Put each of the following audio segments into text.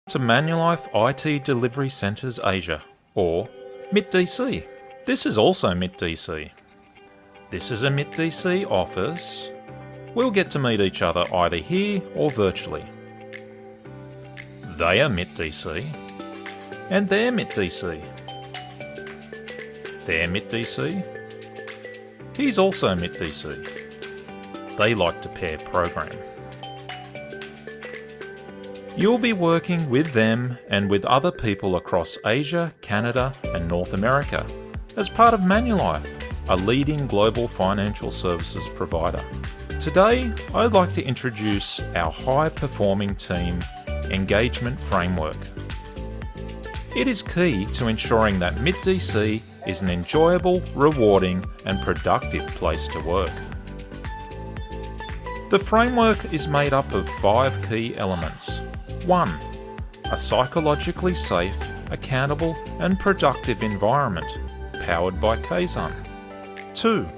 To Manulife IT Delivery Centres Asia, or MIT-DC. This is also MIT-DC. This is a MIT-DC office. We'll get to meet each other either here or virtually. They are MIT-DC. And they're MIT-DC. They're MIT-DC. He's also MIT-DC. They like to pair program. You'll be working with them and with other people across Asia, Canada and North America as part of Manulife, a leading global financial services provider. Today, I'd like to introduce our high-performing team engagement framework. It is key to ensuring that MIT-DC is an enjoyable, rewarding and productive place to work. The framework is made up of 5 key elements. 1. A psychologically safe, accountable and productive environment, powered by Kaizen. 2.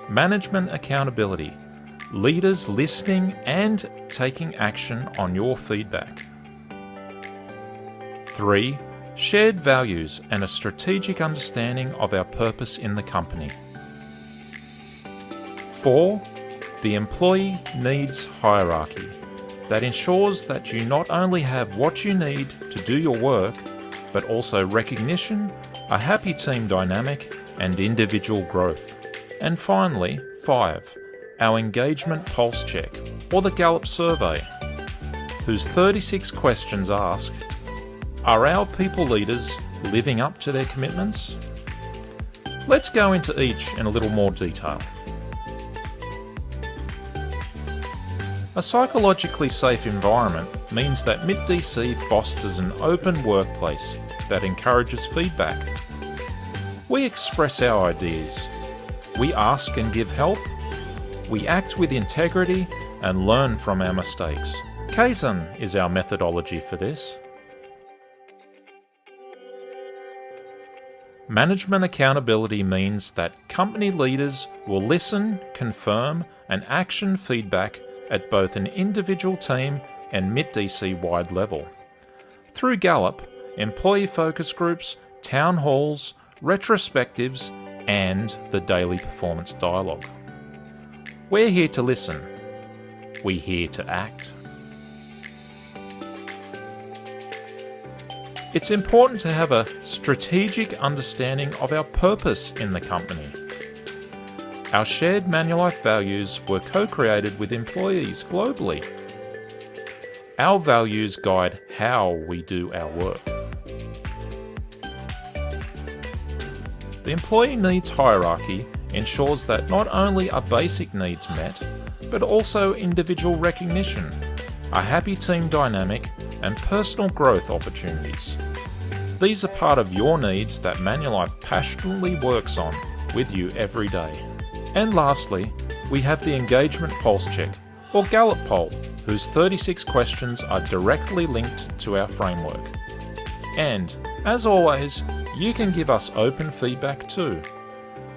Management accountability, leaders listening and taking action on your feedback. 3. Shared values and a strategic understanding of our purpose in the company. 4. The employee needs hierarchy that ensures that you not only have what you need to do your work, but also recognition, a happy team dynamic, and individual growth. And finally, 5. Our engagement pulse check, or the Gallup survey, whose 36 questions ask, are our people leaders living up to their commitments? Let's go into each in a little more detail. A psychologically safe environment means that MIT-DC fosters an open workplace that encourages feedback. We express our ideas. We ask and give help. We act with integrity and learn from our mistakes. Kaizen is our methodology for this. Management accountability means that company leaders will listen, confirm, and action feedback at both an individual team and MIT-DC-wide level. Through Gallup, employee focus groups, town halls, retrospectives, and the daily performance dialogue. We're here to listen. We're here to act. It's important to have a strategic understanding of our purpose in the company. Our shared Manulife values were co-created with employees globally. Our values guide how we do our work. The employee needs hierarchy ensures that not only are basic needs met, but also individual recognition, a happy team dynamic, and personal growth opportunities. These are part of your needs that Manulife passionately works on with you every day. And lastly, we have the Engagement Pulse Check, or Gallup poll, whose 36 questions are directly linked to our framework. And, as always, you can give us open feedback too.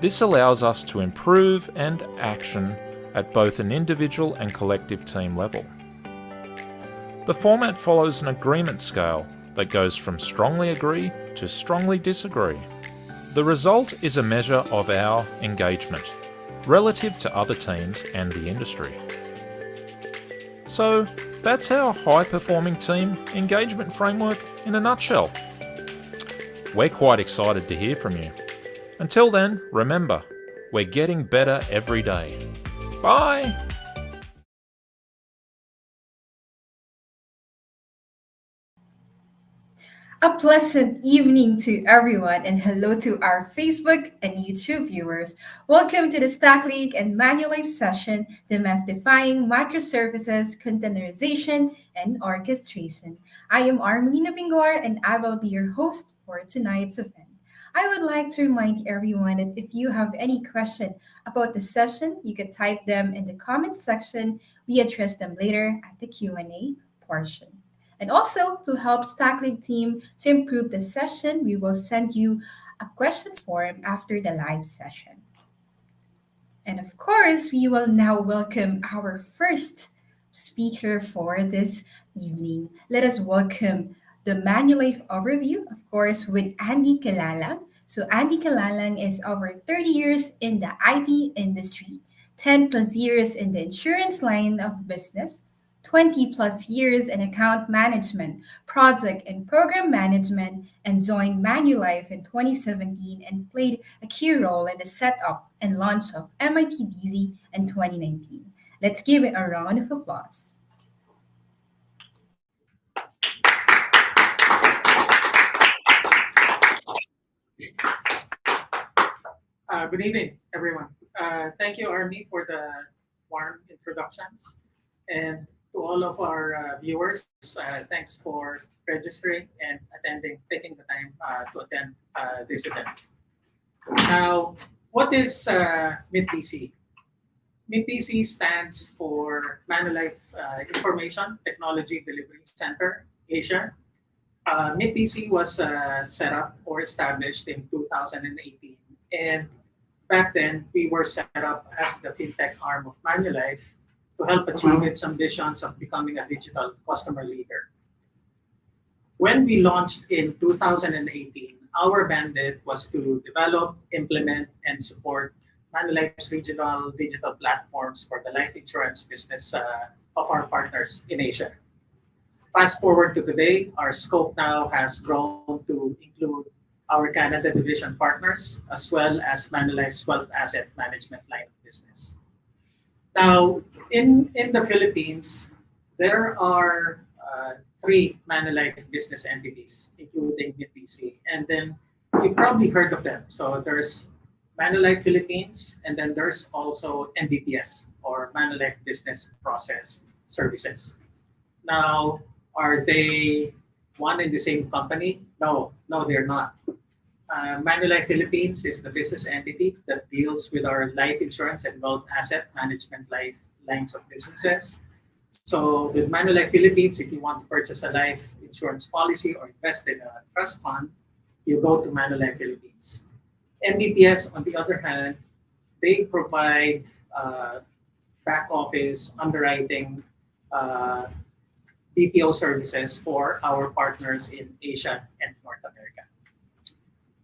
This allows us to improve and action at both an individual and collective team level. The format follows an agreement scale that goes from strongly agree to strongly disagree. The result is a measure of our engagement relative to other teams and the industry. So that's our high-performing team engagement framework in a nutshell. We're quite excited to hear from you. Until then, remember, we're getting better every day. Bye! A pleasant evening to everyone, and hello to our Facebook and YouTube viewers. Welcome to the StackLeague and Manulife session, Demystifying Microservices, Containerization and Orchestration. I am Armelina Bingor, and I will be your host for tonight's event. I would like to remind everyone that if you have any question about the session, you can type them in the comment section. We address them later at the Q&A portion. And also, to help StackLeague team to improve the session, we will send you a question form after the live session. And of course, we will now welcome our first speaker for this evening. Let us welcome the Manulife overview, of course, with Andy Kalalang. So Andy Kalalang is over 30 years in the IT industry, 10 plus years in the insurance line of business, 20 plus years in account management, project and program management, and joined Manulife in 2017 and played a key role in the setup and launch of MIT DZ in 2019. Let's give it a round of applause. Good evening, everyone. Thank you, Army, for the warm introductions. And to all of our viewers, thanks for registering and attending, taking the time to attend this event. Now, what is MITDC? MITDC stands for Manulife Information Technology Delivery Center, Asia. MITDC was set up or established in 2018. And back then, we were set up as the fintech arm of Manulife to help achieve its ambitions of becoming a digital customer leader. When we launched in 2018, our mandate was to develop, implement, and support Manulife's regional digital platforms for the life insurance business of our partners in Asia. Fast forward to today, our scope now has grown to include our Canada division partners, as well as Manulife's wealth asset management line of business. Now, in the Philippines, there are three Manulife business entities, including MITDC. And then you've probably heard of them. So there's Manulife Philippines, and then there's also MBPS, or Manulife Business Process Services. Now, are they one and the same company? No, they're not. Manulife Philippines is the business entity that deals with our life insurance and wealth asset management lines of businesses. So with Manulife Philippines, if you want to purchase a life insurance policy or invest in a trust fund, you go to Manulife Philippines. MBPS, on the other hand, they provide back office underwriting BPO services for our partners in Asia and North America.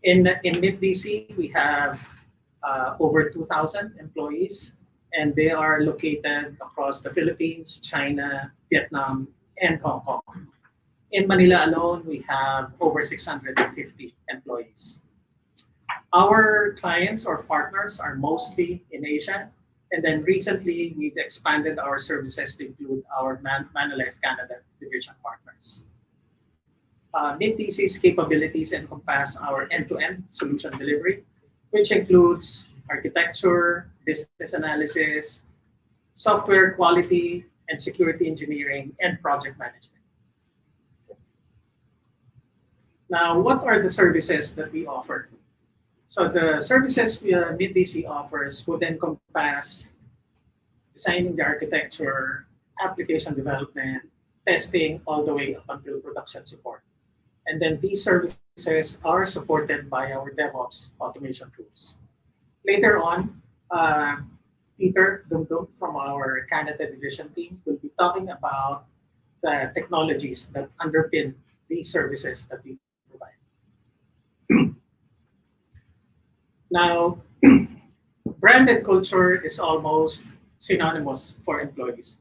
In MITDC, we have over 2,000 employees, and they are located across the Philippines, China, Vietnam, and Hong Kong. In Manila alone, we have over 650 employees. Our clients or partners are mostly in Asia, and then recently we've expanded our services to include our Manulife Canada division partners. MITDC's capabilities encompass our end-to-end solution delivery, which includes architecture, business analysis, software quality and security engineering, and project management. Now, what are the services that we offer? So the services MITDC offers would encompass designing the architecture, application development, testing, all the way up until production support. And then these services are supported by our DevOps automation tools. Later on, Peter Dumdum from our Canada division team will be talking about the technologies that underpin these services that we provide. Now, brand and culture is almost synonymous for employees.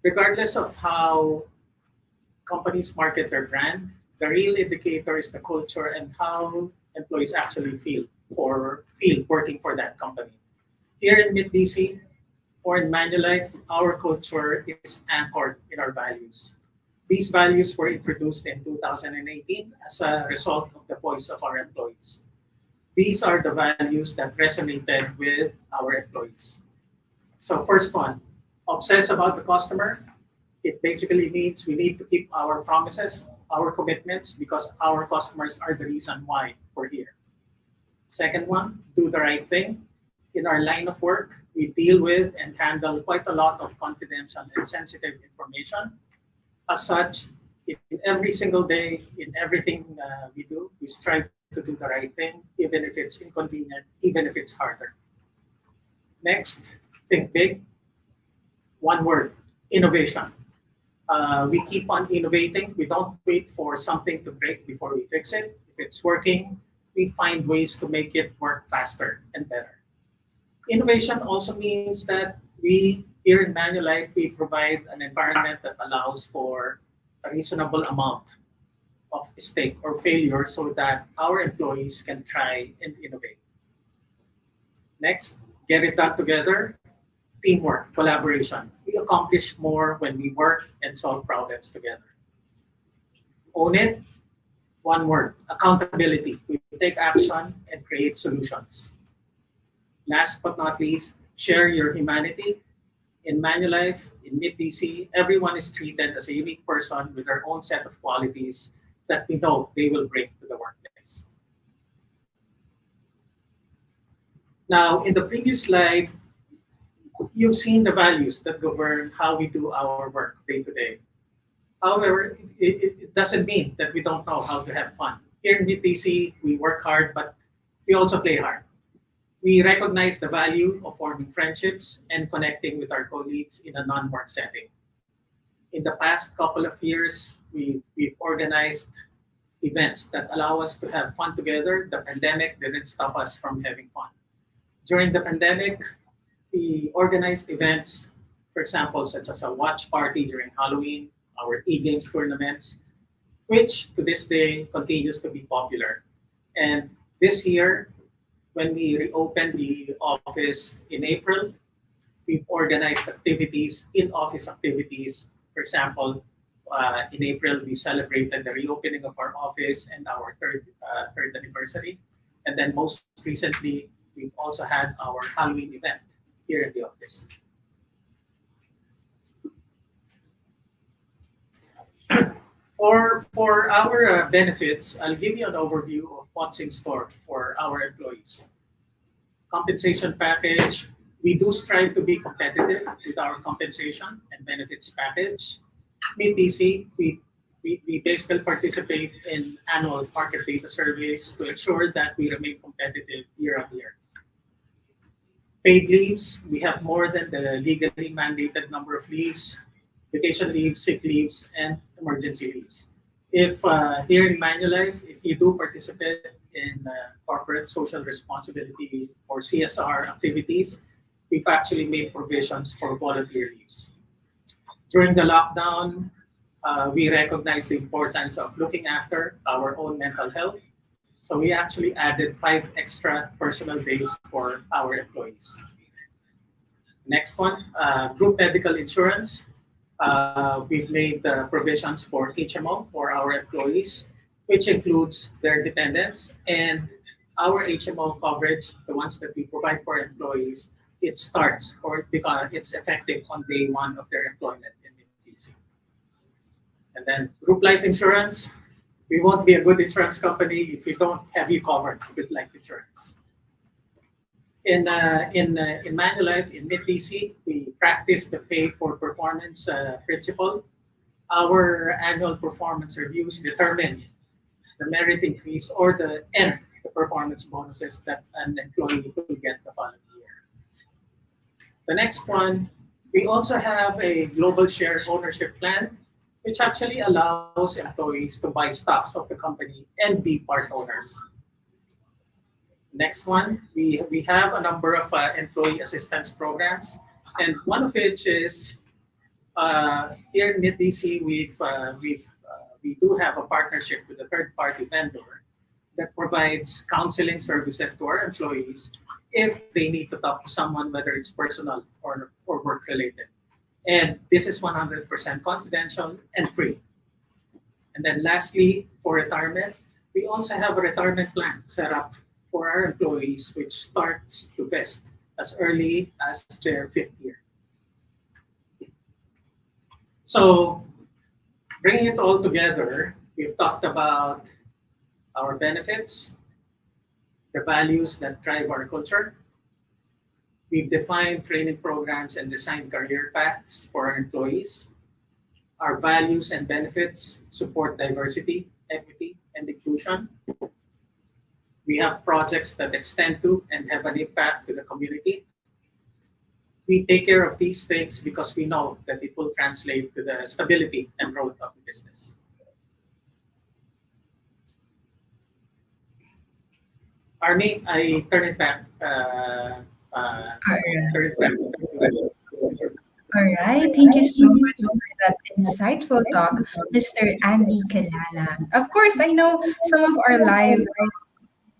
Regardless of how companies market their brand, the real indicator is the culture and how employees actually feel working for that company. Here in MITDC or in Manulife, our culture is anchored in our values. These values were introduced in 2018 as a result of the voice of our employees. These are the values that resonated with our employees. So first one, obsess about the customer. It basically means we need to keep our promises, our commitments, because our customers are the reason why we're here. Second one, do the right thing. In our line of work, we deal with and handle quite a lot of confidential and sensitive information. As such, in every single day, in everything we do, we strive to do the right thing, even if it's inconvenient, even if it's harder. Next, think big. One word, innovation. We keep on innovating. We don't wait for something to break before we fix it. If it's working, we find ways to make it work faster and better. Innovation also means that we here in Manulife, we provide an environment that allows for a reasonable amount of mistake or failure so that our employees can try and innovate. Next, get it done together, teamwork, collaboration. We accomplish more when we work and solve problems together. Own it, one word, accountability. We take action and create solutions. Last but not least, share your humanity. In Manulife, in MidDC, everyone is treated as a unique person with their own set of qualities that we know they will bring to the workplace. Now, in the previous slide, you've seen the values that govern how we do our work day to day. However, it doesn't mean that we don't know how to have fun. Here in MidDC, we work hard, but we also play hard. We recognize the value of forming friendships and connecting with our colleagues in a non-work setting. In the past couple of years, we've organized events that allow us to have fun together. The pandemic didn't stop us from having fun. During the pandemic, we organized events, for example, such as a watch party during Halloween, our e-games tournaments, which to this day continues to be popular. And this year, when we reopened the office in April, we've organized activities, in-office activities. For example, in April, we celebrated the reopening of our office and our third anniversary. And then most recently, we've also had our Halloween event here in the office. For our benefits, I'll give you an overview of what's in store for our employees. Compensation package, we do strive to be competitive with our compensation and benefits package. MidDC, we basically participate in annual market data surveys to ensure that we remain competitive year on year. Paid leaves, we have more than the legally mandated number of leaves, vacation leaves, sick leaves, and emergency leaves. If here in Manulife, if you do participate in corporate social responsibility or CSR activities, we've actually made provisions for volunteer leaves. During the lockdown, we recognize the importance of looking after our own mental health. So we actually added 5 extra personal days for our employees. Next one, group medical insurance. We've made provisions for HMO for our employees, which includes their dependents and our HMO coverage, the ones that we provide for employees. It starts or because it's effective on day one of their employment in MidDC. And then group life insurance. We won't be a good insurance company if we don't have you covered with life insurance. In Manulife, in MidDC, we practice the pay for performance principle. Our annual performance reviews determine the merit increase or the performance bonuses that an employee will get the following year. The next one, we also have a global share ownership plan, which actually allows employees to buy stocks of the company and be part owners. Next one, we have a number of employee assistance programs, and one of which is here in MidDC, we do have a partnership with a third-party vendor that provides counseling services to our employees if they need to talk to someone, whether it's personal or work-related. And this is 100% confidential and free. And then lastly, for retirement, we also have a retirement plan set up for our employees, which starts to vest as early as their 5th year. So bringing it all together, we've talked about our benefits, the values that drive our culture. We've defined training programs and designed career paths for our employees. Our values and benefits support diversity, equity, and inclusion. We have projects that extend to and have an impact to the community. we take care of these things because we know that it will translate to the stability and growth of the business. Army, I turn it back. All right. Turn it back to All right. Thank you so much for that insightful talk, Mr. Andy Kalala. Of course, I know some of our live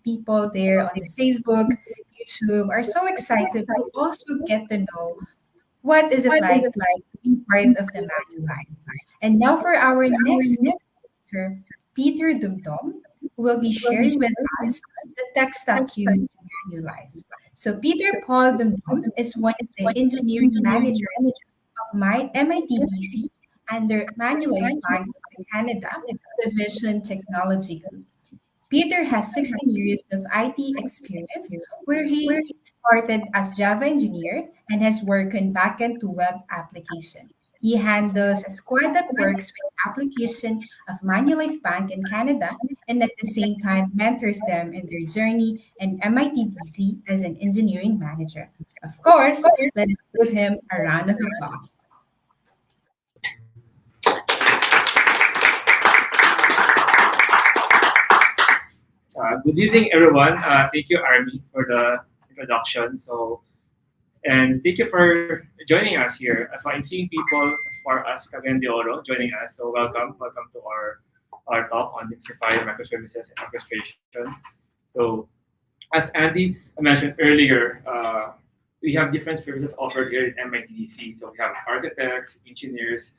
people there on the Facebook, YouTube are so excited to also get to know what is it like to be part of the Manulife. And now for our next guest speaker, Peter Dumdum, who will be sharing with us the tech stack used in Manulife. So Peter Paul Dumdum is one of the engineering managers of my MITDC under Manulife Bank of the Canada Division Technology Group. Peter has 16 years of IT experience where he started as Java engineer and has worked on backend to web application. He handles a squad that works with application of Manulife Bank in Canada and at the same time mentors them in their journey in MITDC as an engineering manager. Of course, let us give him a round of applause. Good evening, everyone. Thank you, Army, for the introduction. And thank you for joining us here. As I'm seeing people as far as Cagayan de Oro joining us. So welcome to our talk on Demystifying Microservices and Orchestration. So as Andy mentioned earlier, we have different services offered here in MITDC. So we have architects, engineers,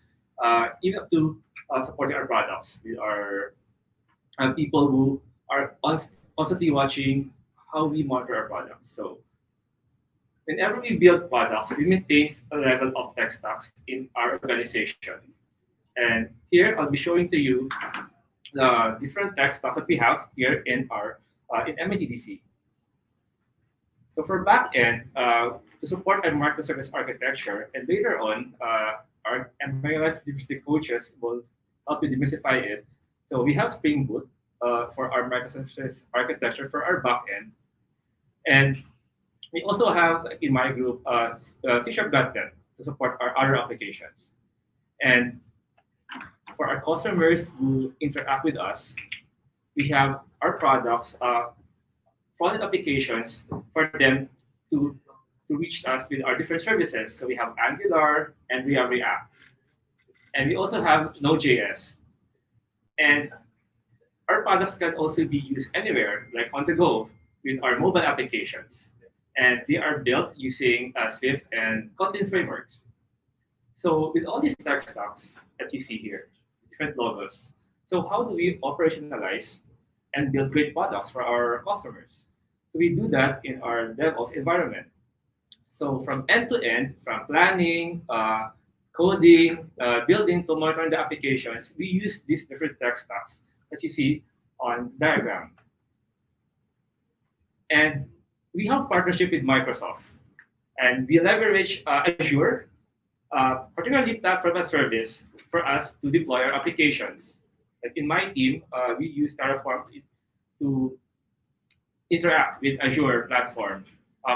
even up to supporting our products with our people who are constantly watching how we monitor our products. So whenever we build products, we maintain a level of tech stacks in our organization. And here I'll be showing to you the different tech stacks that we have here in our in MITDC. So for backend, to support our microservice architecture, and later on, our MILF diversity coaches will help you demystify it. So we have Spring Boot for our microservices architecture for our backend, and we also have in my group C#.net to support our other applications. And for our customers who interact with us, we have our products, front-end applications for them to reach us with our different services. So we have Angular and we have React. And we also have Node.js. And our products can also be used anywhere, like on the go, with our mobile applications. And they are built using Swift and Kotlin frameworks. So with all these tech stacks that you see here, different logos, so how do we operationalize and build great products for our customers? So we do that in our DevOps environment. So from end to end, from planning, coding, building to monitoring the applications, we use these different tech stacks that you see on the diagram. And we have partnership with Microsoft. And we leverage Azure, particularly platform as service, for us to deploy our applications. Like in my team, we use Terraform to interact with Azure platform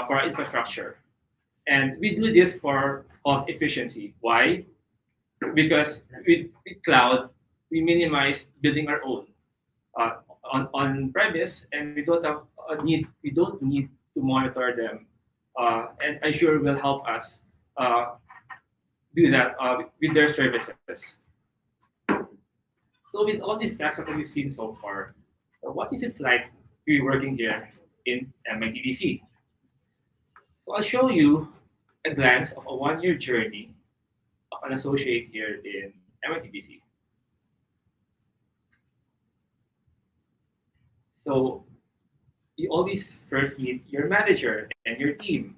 for our infrastructure. And we do this for cost efficiency. Why? Because with cloud, we minimize building our own on premise, and we don't need to monitor them. And Azure will help us do that with their services. So with all these tasks that we've seen so far, what is it like to be working here in MITDC? So I'll show you a glance of a one-year journey of an associate here in MITDC. So you always first meet your manager and your team.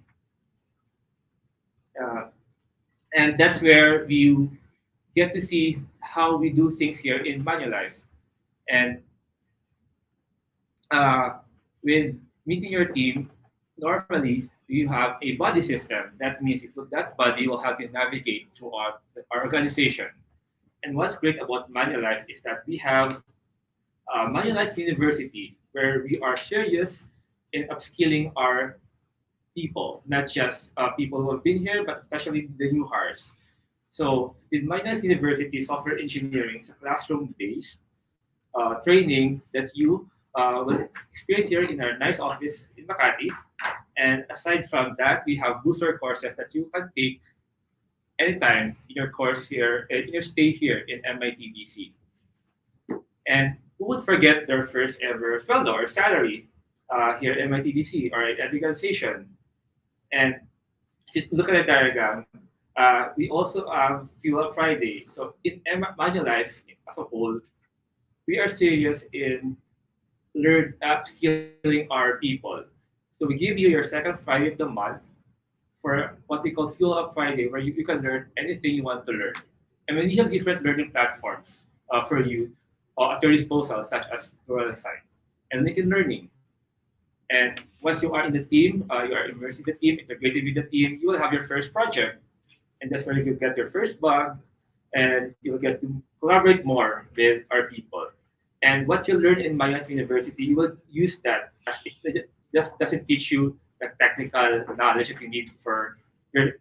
And that's where you get to see how we do things here in Manulife. And with meeting your team, normally you have a buddy system. That means that buddy will help you navigate through our organization. And what's great about Manulife is that we have Manulife University, where we are serious in upskilling our people, not just people who have been here, but especially the new hires. So with Manulife University Software Engineering, it's a classroom-based training that you will experience here in our nice office in Makati. And aside from that, we have booster courses that you can take anytime in your course here, in your stay here in MITBC. And who would forget their first ever sweldo or salary here at MITBC or at the organization? And if you look at the diagram, we also have Fuel Friday. So in Manulife as a whole, we are serious in skilling our people. So we give you your second Friday of the month for what we call Fuel Up Friday, where you can learn anything you want to learn. And we have different learning platforms for you at your disposal, such as Pluralsight and LinkedIn Learning. And once you are in the team, you are immersed in the team, integrated with the team, you will have your first project. And that's where you get your first bug, and you'll get to collaborate more with our people. And what you learn in Manulife University, you will use that as it just doesn't teach you the technical knowledge that you need for your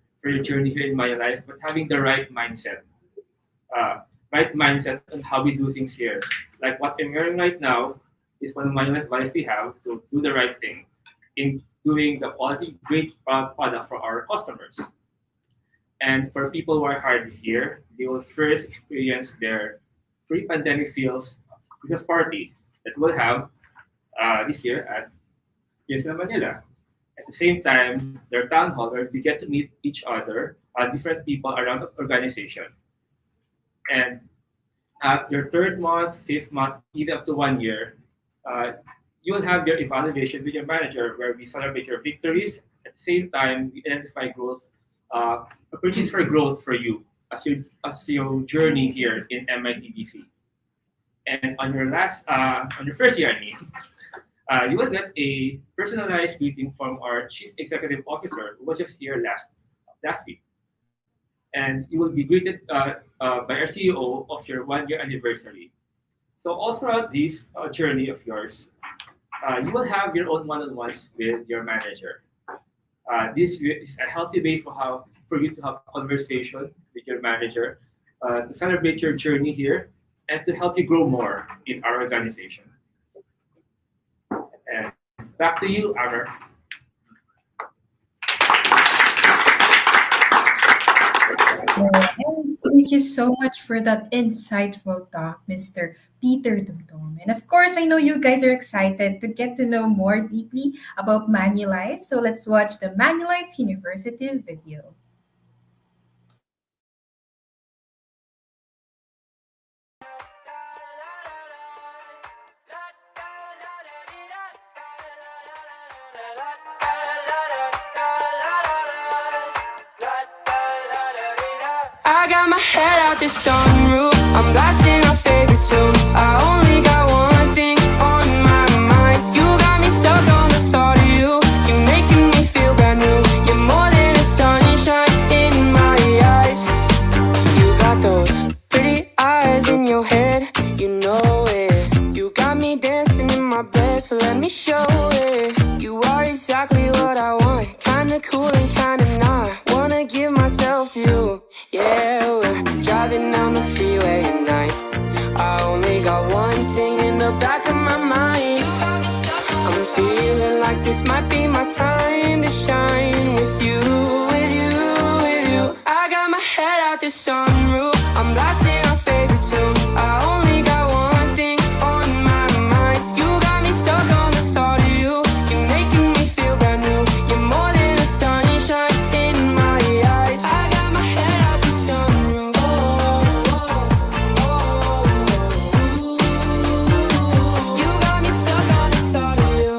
journey here in Manulife, but having the right mindset on how we do things here. Like what I'm wearing right now is one of my advice we have to do the right thing in doing the quality, great product for our customers. And for people who are hired this year, they will first experience their pre-pandemic feels Christmas party that we'll have this year at Quezon, Manila. At the same time, their town hall where we get to meet each other, different people around the organization. And at your third month, fifth month, even up to 1 year, you will have your evaluation with your manager where we celebrate your victories. At the same time, we identify growth, opportunities for growth for you as your journey here in MITBC. And on your first year, I mean, you will get a personalized greeting from our Chief Executive Officer, who was just here last week. And you will be greeted by our CEO of your 1 year anniversary. So all throughout this journey of yours, you will have your own one-on-ones with your manager. This is a healthy way for you to have a conversation with your manager, to celebrate your journey here, and to help you grow more in our organization. And back to you, Amber. Thank you so much for that insightful talk, Mr. Peter Dumdum. And of course, I know you guys are excited to get to know more deeply about Manulife. So let's watch the Manulife University video. I got my head out the sunroof, I'm blasting our favorite tunes. I only got one thing on my mind. You got me stuck on the thought of you. You're making me feel brand new. You're more than a sunshine in my eyes. You got those pretty eyes in your head, you know it. You got me dancing in my bed, so let me show it. You are exactly what I want, kinda cool and kinda not. Wanna give myself to you. Yeah, we're driving down the freeway at night. I only got one thing in the back of my mind. I'm feeling like this might be my time to shine with you, with you, with you. I got my head out the sunroof, I'm blasting our favorite tunes. I only got one thing on my mind. You got me stuck on the thought of you. You're making me feel brand new. You're more than a sunshine in my eyes. I got my head out the sunroof. You got me stuck on the thought of you.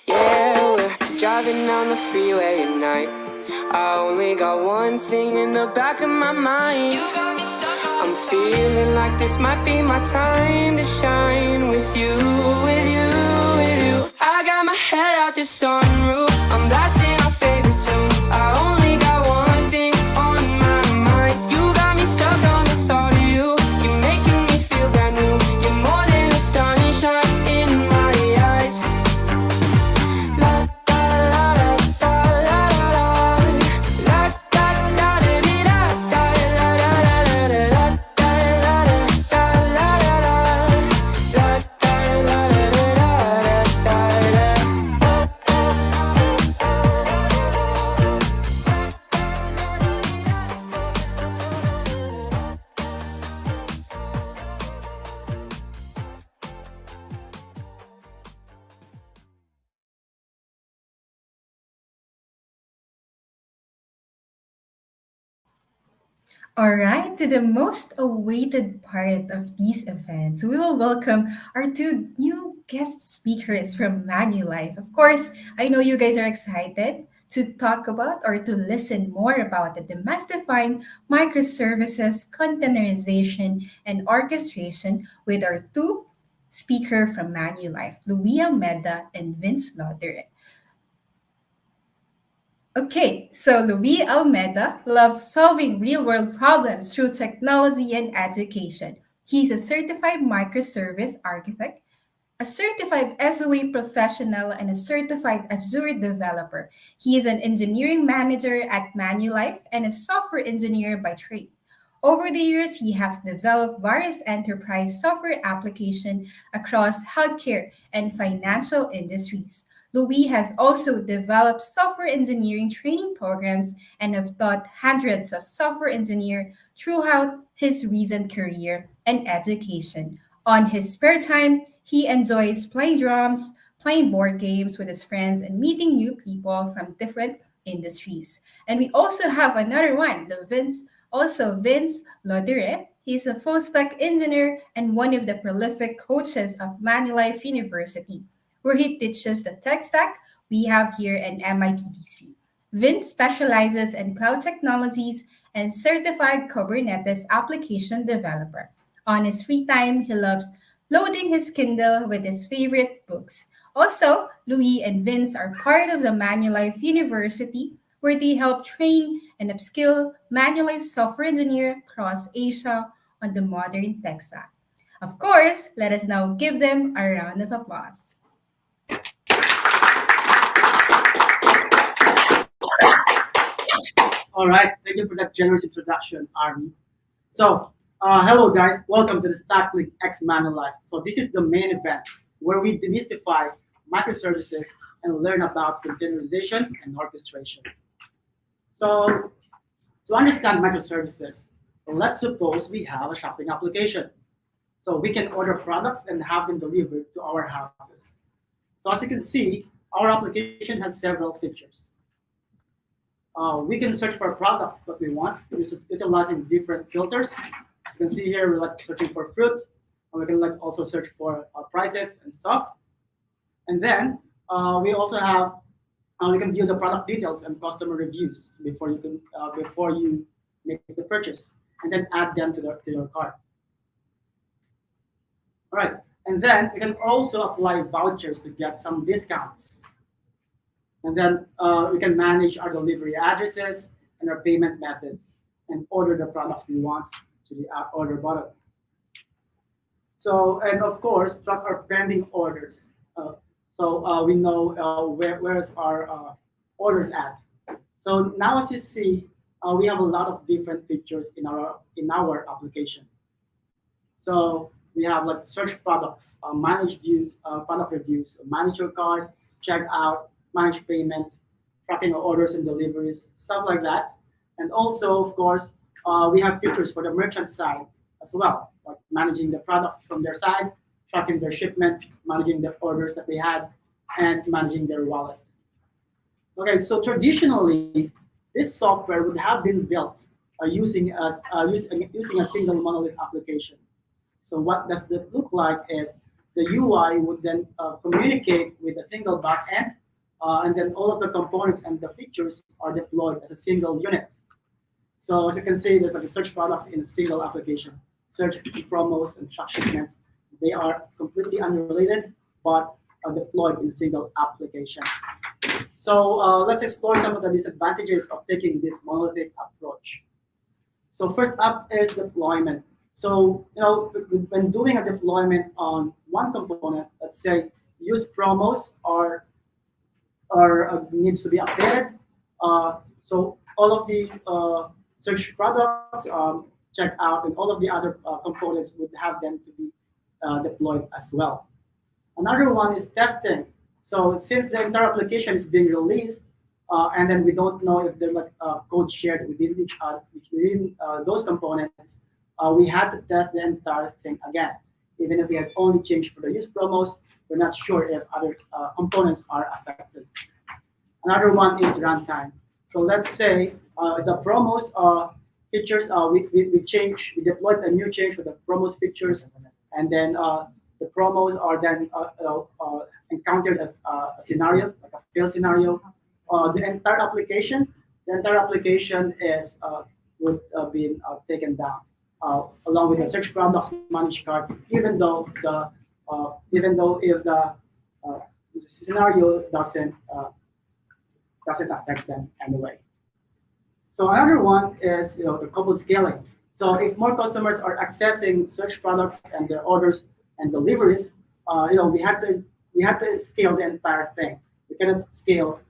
Yeah, we're driving down the freeway at night. I only got one thing in the back of my mind. I'm feeling like this might be my time to shine with you, with you, with you. I got my head out the sunroof, I'm I'm blasting our favorite tunes. I only got one thing on my mind. You got me stuck on the thought of you. You're making me feel brand new. You're more than a sunshine in my eyes. La da la da da la da da. La da da da dee da da la da da da da la da la da da la da da. La da la da da da All right, to the most awaited part of these events, we will welcome our two new guest speakers from Manulife. Of course, I know you guys are excited to talk about or to listen more about the demystifying microservices, containerization, and orchestration with our two speaker from Manulife, Louis Almeida and Vince Lauder. Okay, so Luis Almeida loves solving real world problems through technology and education. He's a certified microservice architect, a certified SOA professional, and a certified Azure developer. He is an engineering manager at Manulife and a software engineer by trade. Over the years, he has developed various enterprise software applications across healthcare and financial industries. Louis has also developed software engineering training programs and have taught hundreds of software engineers throughout his recent career and education. On his spare time, he enjoys playing drums, playing board games with his friends, and meeting new people from different industries. And we also have another one, Vince Lodere. He's a full stack engineer and one of the prolific coaches of Manulife University, where he teaches the tech stack we have here in MITDC. Vince specializes in cloud technologies and certified Kubernetes application developer. On his free time, he loves loading his Kindle with his favorite books. Also, Louis and Vince are part of the Manulife University, where they help train and upskill Manulife software engineers across Asia on the modern tech stack. Of course, let us now give them a round of applause. All right, thank you for that generous introduction, Army. So, hello guys, welcome to the StackLeague X Manulife. So this is the main event where we demystify microservices and learn about containerization and orchestration. So, to understand microservices, let's suppose we have a shopping application. So we can order products and have them delivered to our houses. So as you can see, our application has several features. We can search for products that we want, utilizing different filters. As you can see here, we're like searching for fruit, and we can like also search for prices and stuff. And then we also have we can view the product details and customer reviews before you make the purchase, and then add them to your cart. All right, and then we can also apply vouchers to get some discounts. And then we can manage our delivery addresses and our payment methods and order the products we want to the order button. So, and of course, track our pending orders. So we know where's our orders at. So now as you see, we have a lot of different features in our application. So we have like search products, manage views, product reviews, manage your cart, check out, manage payments, tracking orders and deliveries, stuff like that. And also, of course, we have features for the merchant side as well, like managing the products from their side, tracking their shipments, managing the orders that they had, and managing their wallet. Okay, so traditionally, this software would have been built using a single monolith application. So what does that look like is the UI would then communicate with a single backend, and then all of the components and the features are deployed as a single unit. So as you can see, there's like a search products in a single application. Search promos and track shipments. They are completely unrelated, but are deployed in a single application. So let's explore some of the disadvantages of taking this monolithic approach. So first up is deployment. So when doing a deployment on one component, let's say use promos or needs to be updated. So all of the search products, check out, and all of the other components would have them to be deployed as well. Another one is testing. So since the entire application is being released, and then we don't know if there's like code shared within each other, within those components, we had to test the entire thing again. Even if we had only changed for the use promos, we're not sure if other components are affected. Another one is runtime. So let's say the promos features, we deployed a new change for the promos features, and then the promos are then encountered a scenario, like a fail scenario. The entire application is would be taken down, along with the search products managed card, even though if the scenario doesn't affect them anyway. So another one is the coupled scaling. So if more customers are accessing search products and their orders and deliveries, we have to scale the entire thing. We cannot scale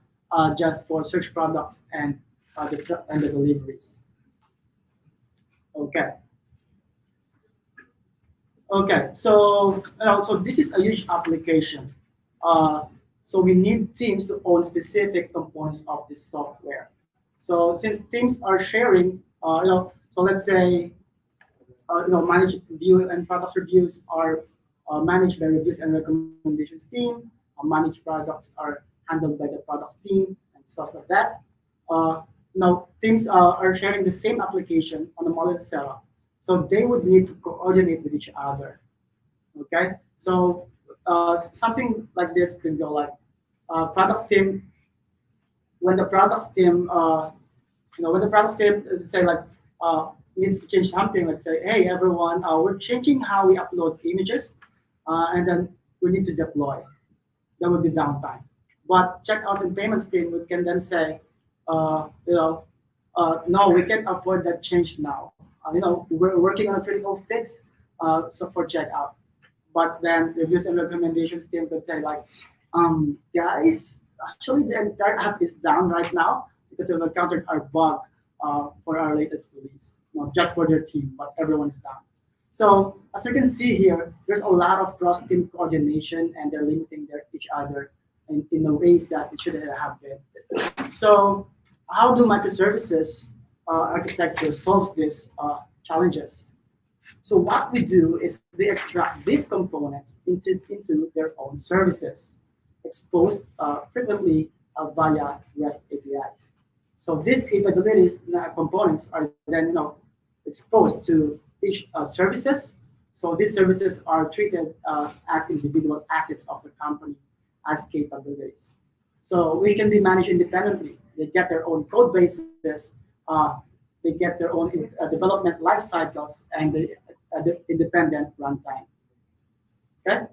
just for search products and the deliveries. Okay. Okay. So this is a huge application. So we need teams to own specific components of this software. So since teams are sharing, so let's say, managed view and product reviews are managed by reviews and recommendations team. Managed products are handled by the products team and stuff like that. Now teams are sharing the same application on a monolith setup, so they would need to coordinate with each other. Okay, so something like this could go like products team. When the products team, let's say like needs to change something, let's say, hey everyone, we're changing how we upload images, and then we need to deploy. That would be downtime. But checkout and payments team can then say, no, we can't afford that change now. We're working on a critical fix, so for checkout. But then reviews and recommendations team could say like, guys, actually the entire app is down right now because we've encountered our bug for our latest release. Not just for their team, but everyone's down. So as you can see here, there's a lot of cross-team coordination, and they're limiting each other in the ways that it should have been. So how do microservices architecture solves these challenges? So what we do is we extract these components into their own services, exposed frequently via REST APIs. So these capabilities components are then exposed to each services. So these services are treated as individual assets of the company as capabilities. So we can be managed independently. They get their own code bases, they get their own development life cycles, and the independent runtime. Okay.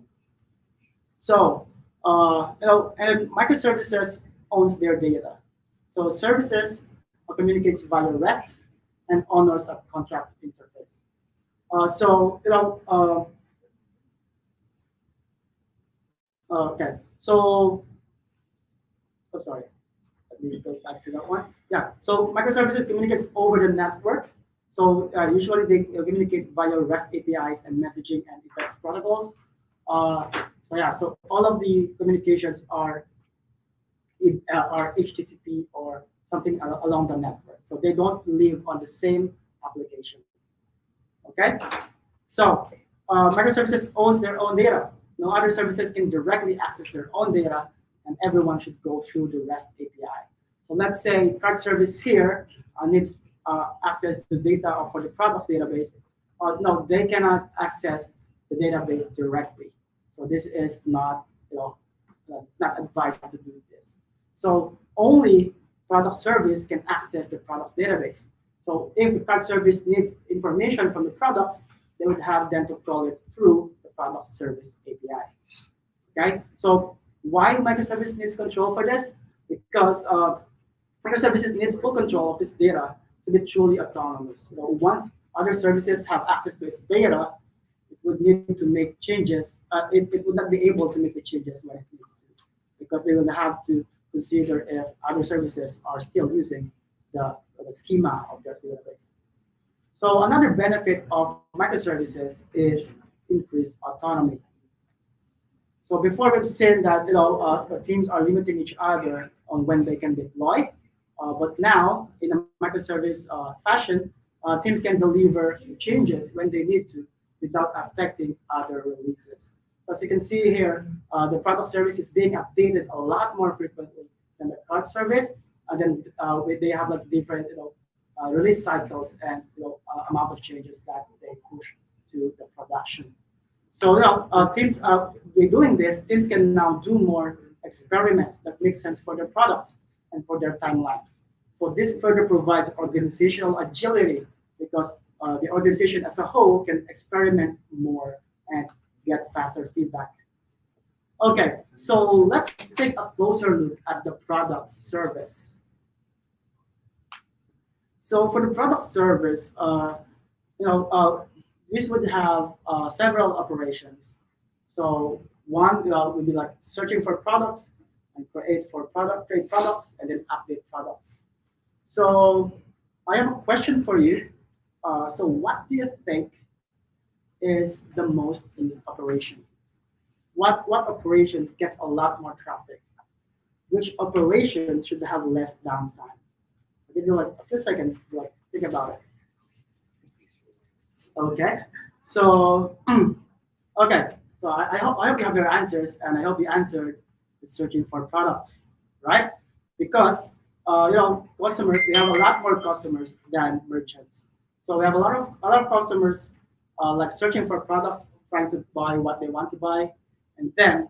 So and microservices owns their data. So services communicates via REST and honors a contract interface. Okay. So, I'm sorry. Let me go back to that one. Yeah. So microservices communicates over the network. So usually they communicate via REST APIs and messaging and effects protocols. So all of the communications are HTTP or something along the network. So they don't live on the same application. Okay. So microservices owns their own data. No other services can directly access their own data, and everyone should go through the REST API. So let's say card service here needs access to data for the products database. No, they cannot access the database directly. So this is not not advised to do this. So only product service can access the products database. So if the card service needs information from the products, they would have then to call it through the product service API. Okay. So why microservice needs control for this? because microservices needs full control of this data to be truly autonomous. Once other services have access to its data, it would need to make changes. It would not be able to make the changes when it needs to, because they will have to consider if other services are still using the schema of their database. So another benefit of microservices is increased autonomy. So before we've seen that teams are limiting each other on when they can deploy, but now in a microservice fashion, teams can deliver changes when they need to without affecting other releases. As you can see here, the product service is being updated a lot more frequently than the card service, and then they have like different release cycles and amount of changes that they push to the production. So teams by doing this, teams can now do more experiments that make sense for their products and for their timelines. So this further provides organizational agility because the organization as a whole can experiment more and get faster feedback. Okay, so let's take a closer look at the product service. So for the product service, this would have several operations. So one would be like searching for products and create products, and then update products. So I have a question for you. So what do you think is the most used operation? What operation gets a lot more traffic? Which operation should have less downtime? I'll give you like a few seconds to like think about it. Okay, so okay, so I hope you have your answers, and I hope you answered the searching for products, right? Because customers, we have a lot more customers than merchants. So we have a lot of customers like searching for products, trying to buy what they want to buy, and then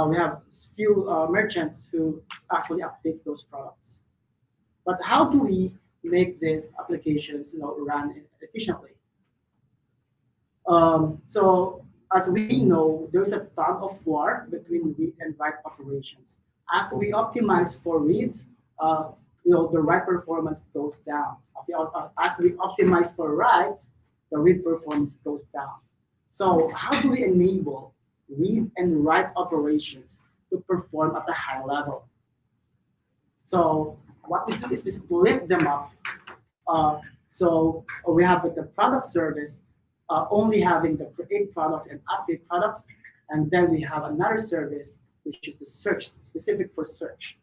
we have few merchants who actually update those products. But how do we make these applications run efficiently? So as we know, there's a tug of war between read and write operations. As we optimize for reads, the write performance goes down. As we optimize for writes, the read performance goes down. So how do we enable read and write operations to perform at a high level? So what we do is we split them up. So we have the product service only having the create products and update products, and then we have another service which is the search, specific for search.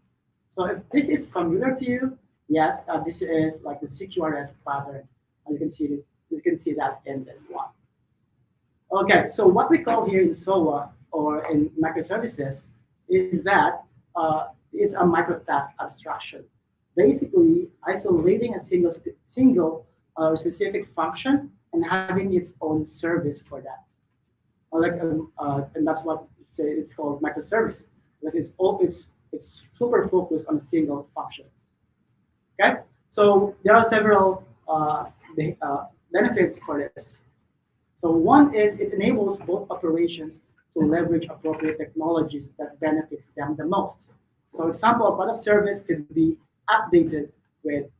So if this is familiar to you, yes, this is like the CQRS pattern. And you can see this. You can see that in this one. Okay, so what we call here in SOA or in microservices is that it's a microtask abstraction. Basically, isolating a single specific function and having its own service for that. And that's what it's called microservice, because it's super focused on a single function. Okay, so there are several benefits for this. So one is it enables both operations to leverage appropriate technologies that benefits them the most. So example, a product service could be updated with,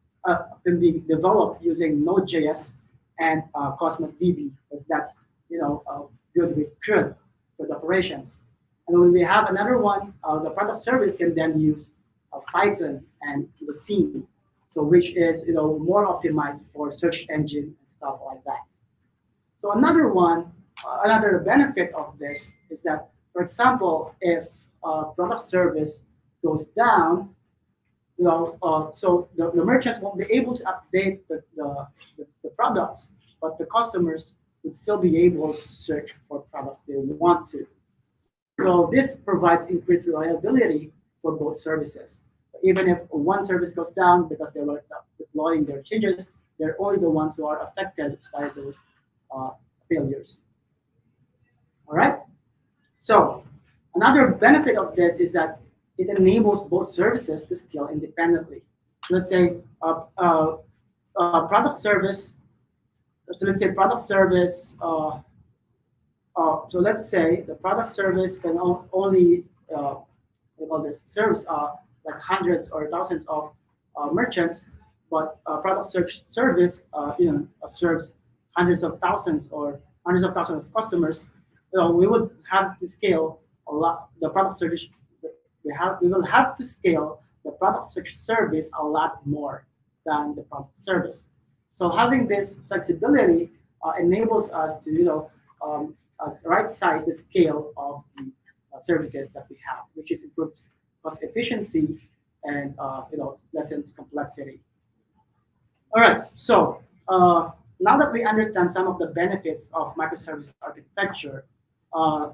can be developed using Node.js and Cosmos DB, because that's good with CRUD for the operations. And when we have another one, the product service can then use Python and Lucene, so which is more optimized for search engine and stuff like that. So another one, another benefit of this is that, for example, if product service goes down, so the merchants won't be able to update the products, but the customers would still be able to search for products they want to. So this provides increased reliability for both services. So even if one service goes down because they're deploying their changes, they're only the ones who are affected by those failures. All right. So another benefit of this is that it enables both services to scale independently. Let's say product service. So let's say product service. So let's say the product service can only service like hundreds or thousands of merchants, but product search service serves hundreds of thousands of customers. We would have to scale a lot the product search. We will have to scale the product search service a lot more than the product service. So having this flexibility enables us to right size the scale of the services that we have, which is improves cost efficiency and lessens complexity. All right, so now that we understand some of the benefits of microservice architecture, uh,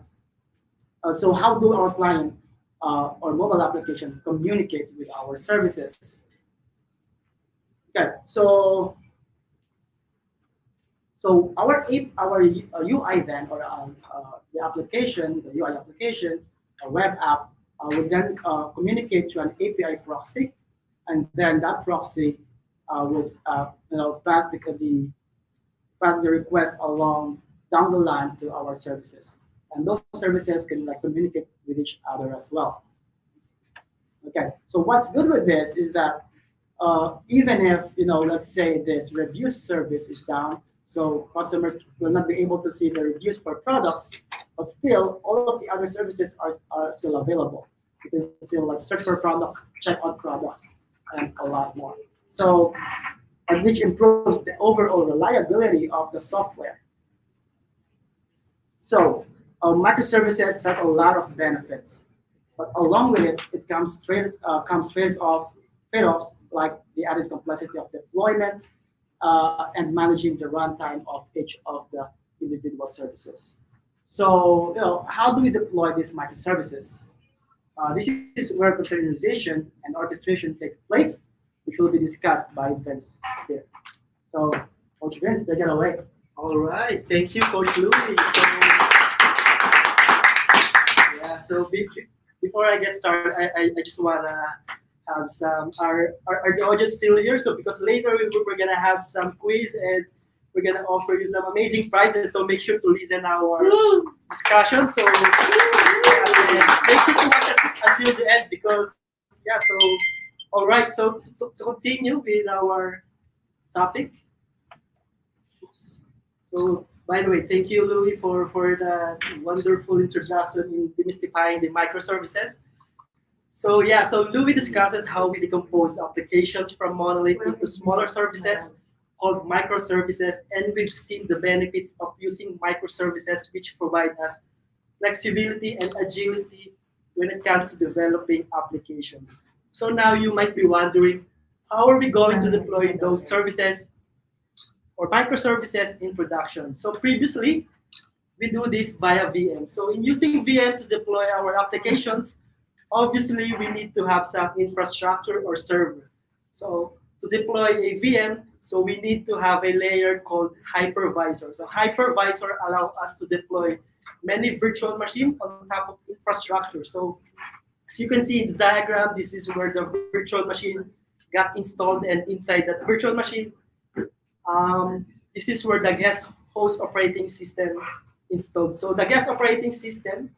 so how do our client or mobile application communicate with our services? Okay, so our UI then, or the UI application, a web app, would then communicate to an API proxy, and then that proxy would pass the request along down the line to our services, and those services can like communicate with each other as well. Okay, so what's good with this is that even if let's say this reviews service is down, so customers will not be able to see the reviews for products, but still all of the other services are still available. You can still like search for products, check out products, and a lot more. So, and which improves the overall reliability of the software. So, microservices has a lot of benefits, but along with it, it comes trade-offs like the added complexity of deployment and managing the runtime of each of the individual services. So, how do we deploy these microservices? This is where containerization and orchestration take place, which will be discussed by Vince here. So, Coach Vince, take it away. All right, thank you, Coach Louis. So before I get started, I just wanna have some are the audience still here? So because later we're gonna have some quiz and we're gonna offer you some amazing prizes. So make sure to listen our discussion. So make sure to watch us until the end because yeah. So all right. So to continue with our topic. Oops. So by the way, thank you, Louis, for the wonderful introduction in demystifying the microservices. So yeah, so Louis discusses how we decompose applications from monolith into smaller services called microservices, and we've seen the benefits of using microservices, which provide us flexibility and agility when it comes to developing applications. So now you might be wondering, how are we going to deploy those services or microservices in production? So previously, we do this via VM. So in using VM to deploy our applications, obviously we need to have some infrastructure or server. So to deploy a VM, so we need to have a layer called hypervisor. So hypervisor allow us to deploy many virtual machines on top of infrastructure. So as you can see in the diagram, this is where the virtual machine got installed, and inside that virtual machine, this is where the guest host operating system installed. So the guest operating system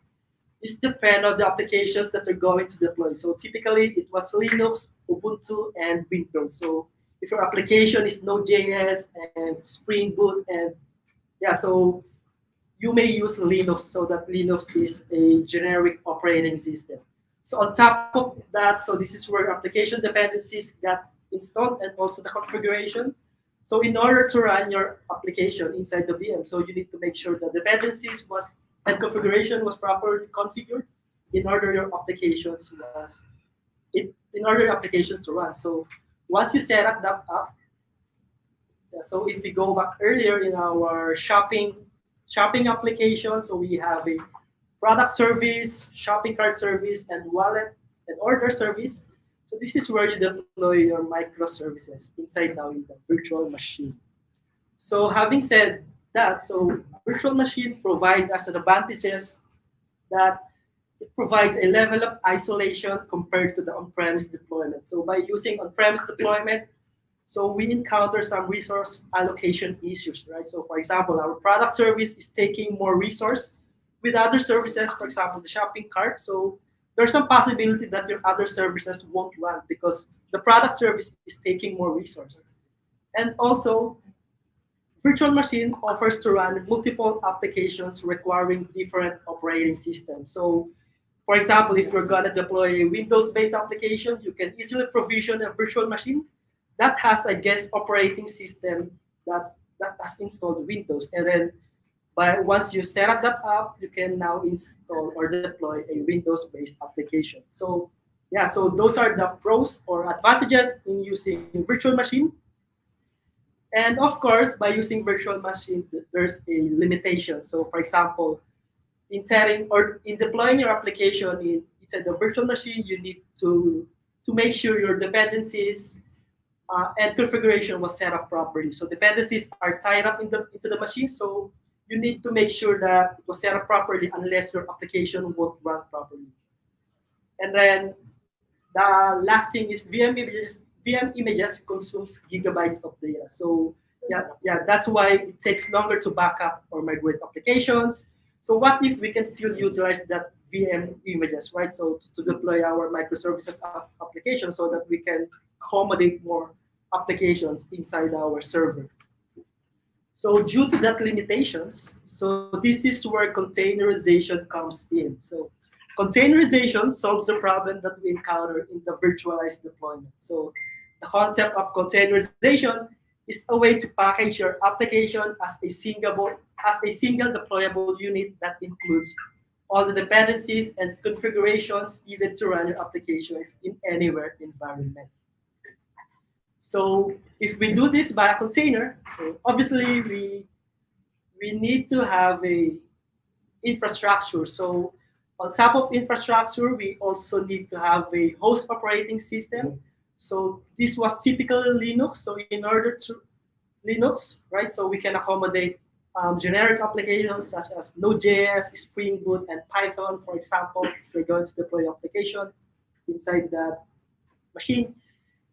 is depend on the applications that they're going to deploy. So typically it was Linux, Ubuntu, and Windows. So if your application is Node.js and Spring Boot, and yeah, so you may use Linux, so that Linux is a generic operating system. So on top of that, so this is where application dependencies got installed and also the configuration. So in order to run your application inside the VM, so you need to make sure the dependencies and configuration was properly configured in order your applications to run. So once you set up that up, so if we go back earlier in our shopping application, so we have a product service, shopping cart service, and wallet and order service. So this is where you deploy your microservices inside now in the virtual machine. So having said that, so virtual machine provide us an advantages that it provides a level of isolation compared to the on-premise deployment. So by using on-premise deployment, so we encounter some resource allocation issues, right? So for example, our product service is taking more resource with other services, for example, the shopping cart. So there's some possibility that your other services won't run because the product service is taking more resource. And also, virtual machine offers to run multiple applications requiring different operating systems. So, for example, if you're gonna deploy a Windows-based application, you can easily provision a virtual machine that has a guest operating system that has installed Windows. And then once you set up that app, you can now install or deploy a Windows-based application. So yeah, so those are the pros or advantages in using virtual machine. And of course, by using virtual machine, there's a limitation. So for example, in setting or in deploying your application inside the virtual machine, you need to make sure your dependencies and configuration was set up properly. So dependencies are tied up into the machine. So you need to make sure that it was set up properly unless your application won't run properly. And then the last thing is VM images consumes gigabytes of data. So yeah, that's why it takes longer to back up or migrate applications. So what if we can still utilize that VM images, right? So to deploy our microservices application so that we can accommodate more applications inside our server. So due to that limitations, so this is where containerization comes in. So containerization solves the problem that we encounter in the virtualized deployment. So the concept of containerization is a way to package your application as a single deployable unit that includes all the dependencies and configurations needed to run your applications in anywhere environment. So if we do this by a container, so obviously we need to have a infrastructure. So on top of infrastructure, we also need to have a host operating system. So this was typically Linux. So in order to Linux, right? So we can accommodate generic applications such as Node.js, Spring Boot, and Python, for example, if you're going to deploy application inside that machine.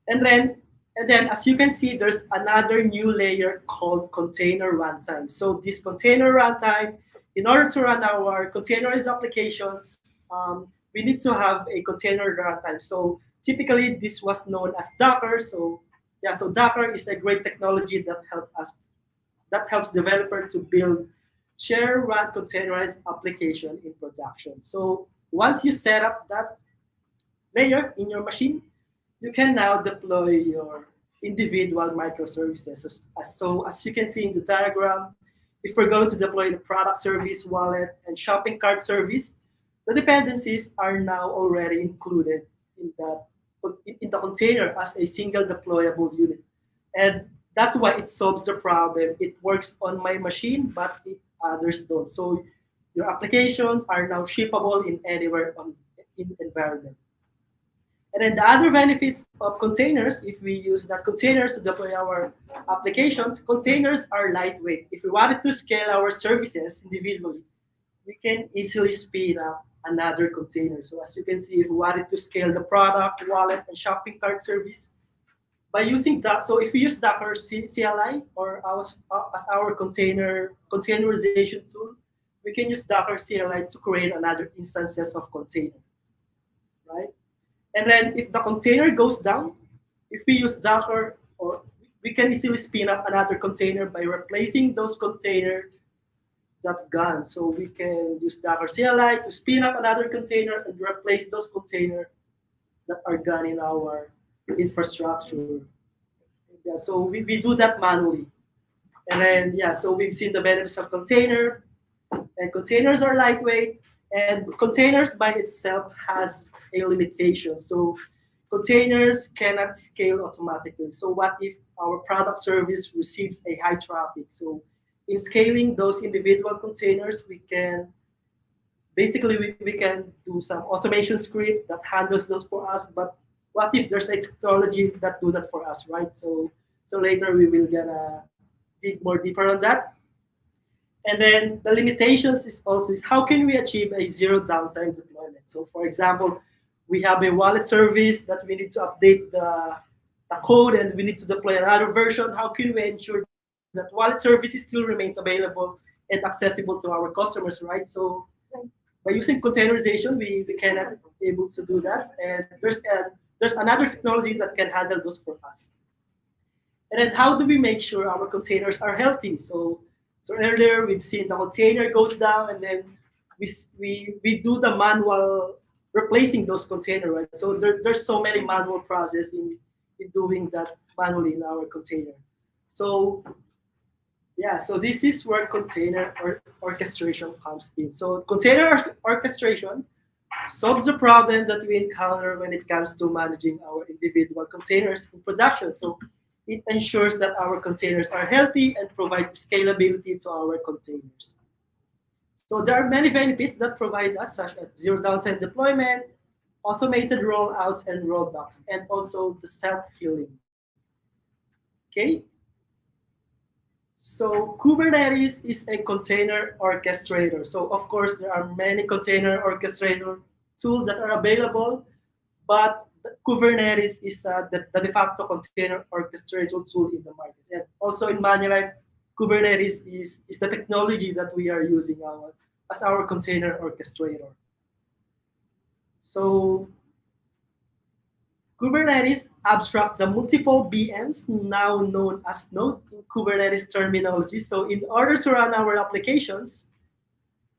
And then, as you can see, there's another new layer called container runtime. So this container runtime, in order to run our containerized applications, we need to have a container runtime. So typically, this was known as Docker. So yeah, so Docker is a great technology that helps developers to build share run containerized application in production. So once you set up that layer in your machine, you can now deploy your individual microservices. So as you can see in the diagram, if we're going to deploy the product service, wallet, and shopping cart service, the dependencies are now already included in the container as a single deployable unit. And that's why it solves the problem. It works on my machine, but others don't. So your applications are now shippable in anywhere in environment. And then the other benefits of containers, if we use that containers to deploy our applications, containers are lightweight. If we wanted to scale our services individually, we can easily spin up another container. So as you can see, if we wanted to scale the product, wallet, and shopping cart service, by using that, so if we use Docker CLI or as our containerization tool, we can use Docker CLI to create another instances of container, right? And then if the container goes down, if we use Docker, or we can easily spin up another container by replacing those containers that gone. So we can use Docker CLI to spin up another container and replace those containers that are gone in our infrastructure. Yeah, so we do that manually. And then, yeah, so we've seen the benefits of container, and containers are lightweight, and containers by itself has a limitation. So containers cannot scale automatically. So what if our product service receives a high traffic? So in scaling those individual containers, we can basically we can do some automation script that handles those for us. But what if there's a technology that do that for us, right? So later we will gonna dig more deeper on that. And then the limitations is also how can we achieve a zero downtime deployment? So for example, we have a wallet service that we need to update the code and we need to deploy another version. How can we ensure that wallet service still remains available and accessible to our customers, right? So by using containerization, we cannot able to do that. And there's another technology that can handle those for us. And then how do we make sure our containers are healthy? So earlier we've seen the container goes down, and then we do the manual replacing those containers, right? So there's so many manual process in doing that manually in our container. So yeah, so this is where container orchestration comes in. So container orchestration solves the problem that we encounter when it comes to managing our individual containers in production. So it ensures that our containers are healthy and provide scalability to our containers. So there are many benefits that provide us, such as zero downtime deployment, automated rollouts and rollbacks, and also the self-healing. Okay. So Kubernetes is a container orchestrator. So of course, there are many container orchestrator tools that are available, but Kubernetes is the de facto container orchestrator tool in the market. And also in Manulife, Kubernetes is the technology that we are using as our container orchestrator. So Kubernetes abstracts the multiple VMs, now known as node in Kubernetes terminology. So in order to run our applications,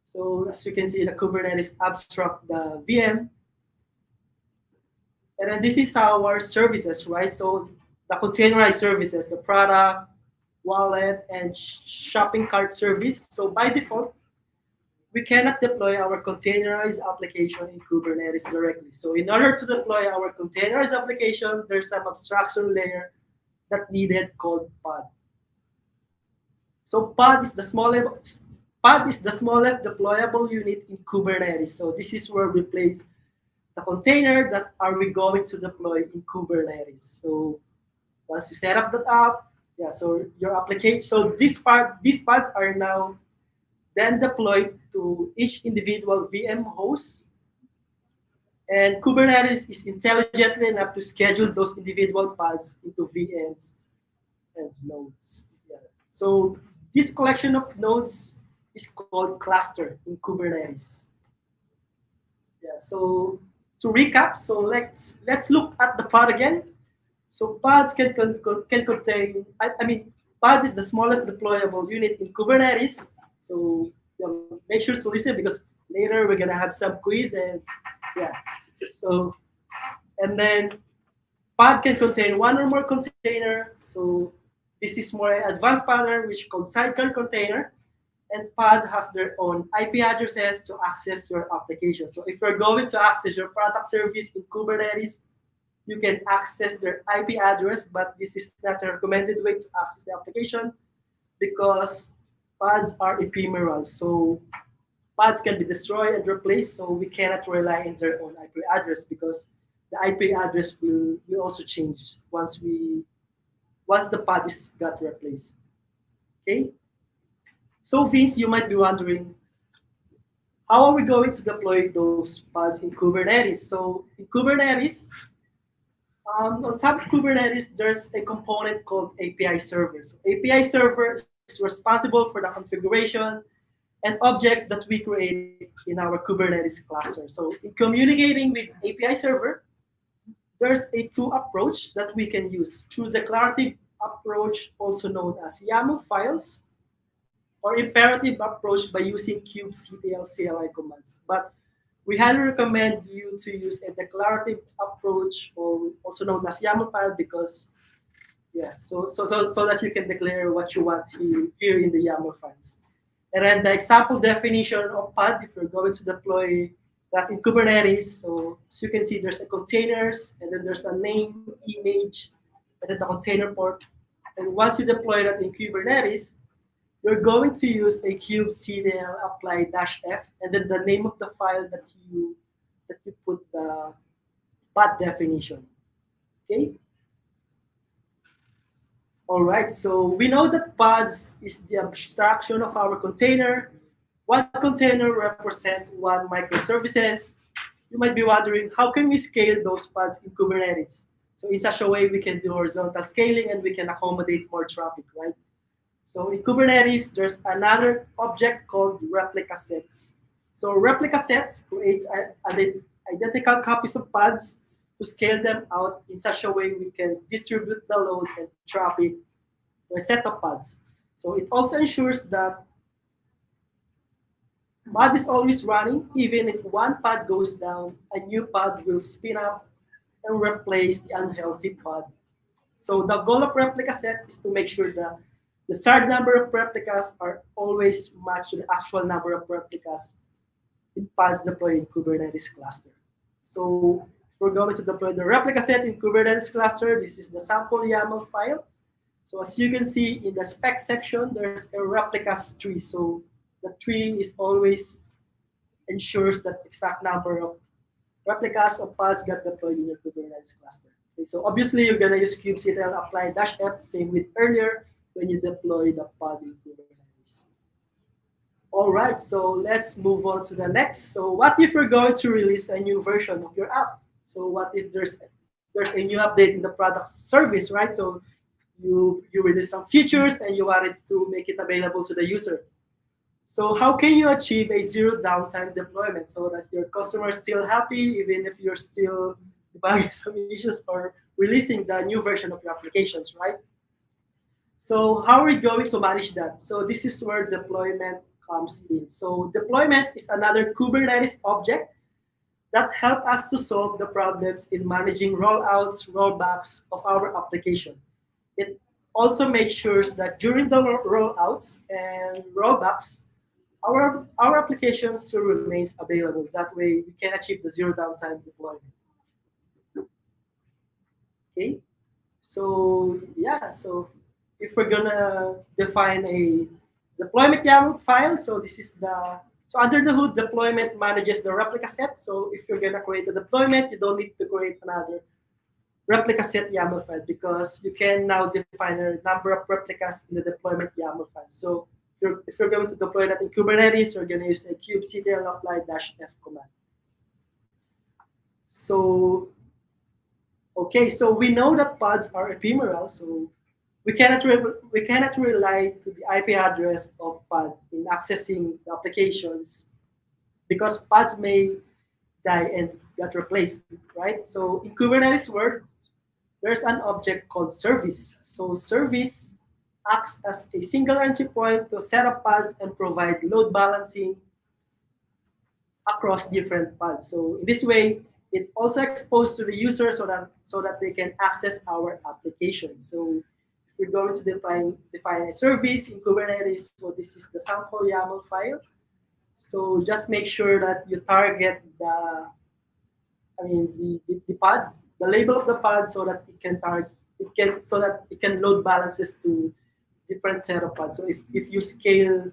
so as you can see, the Kubernetes abstract the VM. And then this is our services, right? So the containerized services, the product, wallet, and shopping cart service. So by default, we cannot deploy our containerized application in Kubernetes directly. So in order to deploy our containerized application, there's some abstraction layer that needed called pod. So pod is the smallest deployable unit in Kubernetes. So this is where we place the container that are we going to deploy in Kubernetes. So once you set up that app, yeah, so your application, so these pods are now then deployed to each individual VM host. And Kubernetes is intelligently enough to schedule those individual pods into VMs and nodes. Yeah. So this collection of nodes is called cluster in Kubernetes. Yeah. So to recap, so let's look at the pod again. So pods can contain. I mean, pods is the smallest deployable unit in Kubernetes. So make sure to listen because later we're gonna have some quiz and yeah. So and then pod can contain one or more container. So this is more advanced pattern which called sidecar container. And pod has their own IP addresses to access your application. So if you're going to access your product service in Kubernetes, you can access their IP address, but this is not a recommended way to access the application because pods are ephemeral. So pods can be destroyed and replaced, so we cannot rely on their own IP address because the IP address will also change once the pod is got replaced. Okay. So Vince, you might be wondering, how are we going to deploy those pods in Kubernetes? So in Kubernetes, on top of Kubernetes, there's a component called API server. So API server is responsible for the configuration and objects that we create in our Kubernetes cluster. So in communicating with API server, there's a two approach that we can use through declarative approach, also known as YAML files, or imperative approach by using kubectl CLI commands. But we highly recommend you to use a declarative approach, or also known as YAML file, because yeah, so that you can declare what you want here in the YAML files. And then the example definition of pod, if you're going to deploy that in Kubernetes, so as you can see, there's a containers, and then there's a name, image, and then the container port. And once you deploy that in Kubernetes, you're going to use a kubectl apply -f, and then the name of the file that you put the pod definition. Okay. All right. So we know that pods is the abstraction of our container. One container represents one microservices. You might be wondering, how can we scale those pods in Kubernetes? So in such a way, we can do horizontal scaling and we can accommodate more traffic, right? So in Kubernetes, there's another object called replica sets. So replica sets creates identical copies of pods to scale them out in such a way we can distribute the load and traffic to a set of pods. So it also ensures that pod is always running. Even if one pod goes down, a new pod will spin up and replace the unhealthy pod. So the goal of replica set is to make sure that the start number of replicas are always matched to the actual number of replicas in pods deployed in Kubernetes cluster. So we're going to deploy the replica set in Kubernetes cluster. This is the sample YAML file. So as you can see in the spec section, there's a replicas tree. So the tree is always ensures that exact number of replicas of pods get deployed in your Kubernetes cluster. Okay, so obviously you're gonna use kubectl apply -f, same with earlier when you deploy the pod in Kubernetes. All right, so let's move on to the next. So what if we're going to release a new version of your app? So what if there's a new update in the product service, right? So you release some features and you wanted to make it available to the user. So how can you achieve a zero downtime deployment so that your customer is still happy even if you're still debugging some issues or releasing the new version of your applications, right? So how are we going to manage that? So this is where deployment comes in. So deployment is another Kubernetes object that help us to solve the problems in managing rollouts, rollbacks of our application. It also makes sure that during the rollouts and rollbacks, our application still remains available. That way, we can achieve the zero downtime deployment. Okay, so yeah, so if we're gonna define a deployment YAML file, so this is so under the hood, deployment manages the replica set. So if you're gonna create a deployment, you don't need to create another replica set YAML file because you can now define a number of replicas in the deployment YAML file. So if you're going to deploy that in Kubernetes, you're going to use a kubectl apply -f command. So, okay, so we know that pods are ephemeral, so we cannot rely to the IP address of pod in accessing the applications because pods may die and get replaced, right? So in Kubernetes world, there's an object called service. So service acts as a single entry point to set up pods and provide load balancing across different pods. So in this way, it also exposed to the user so that they can access our application. So we're going to define a service in Kubernetes. So this is the sample YAML file. So just make sure that you target the pod, the label of the pod, so that it can load balances to different set of pods. So if you scale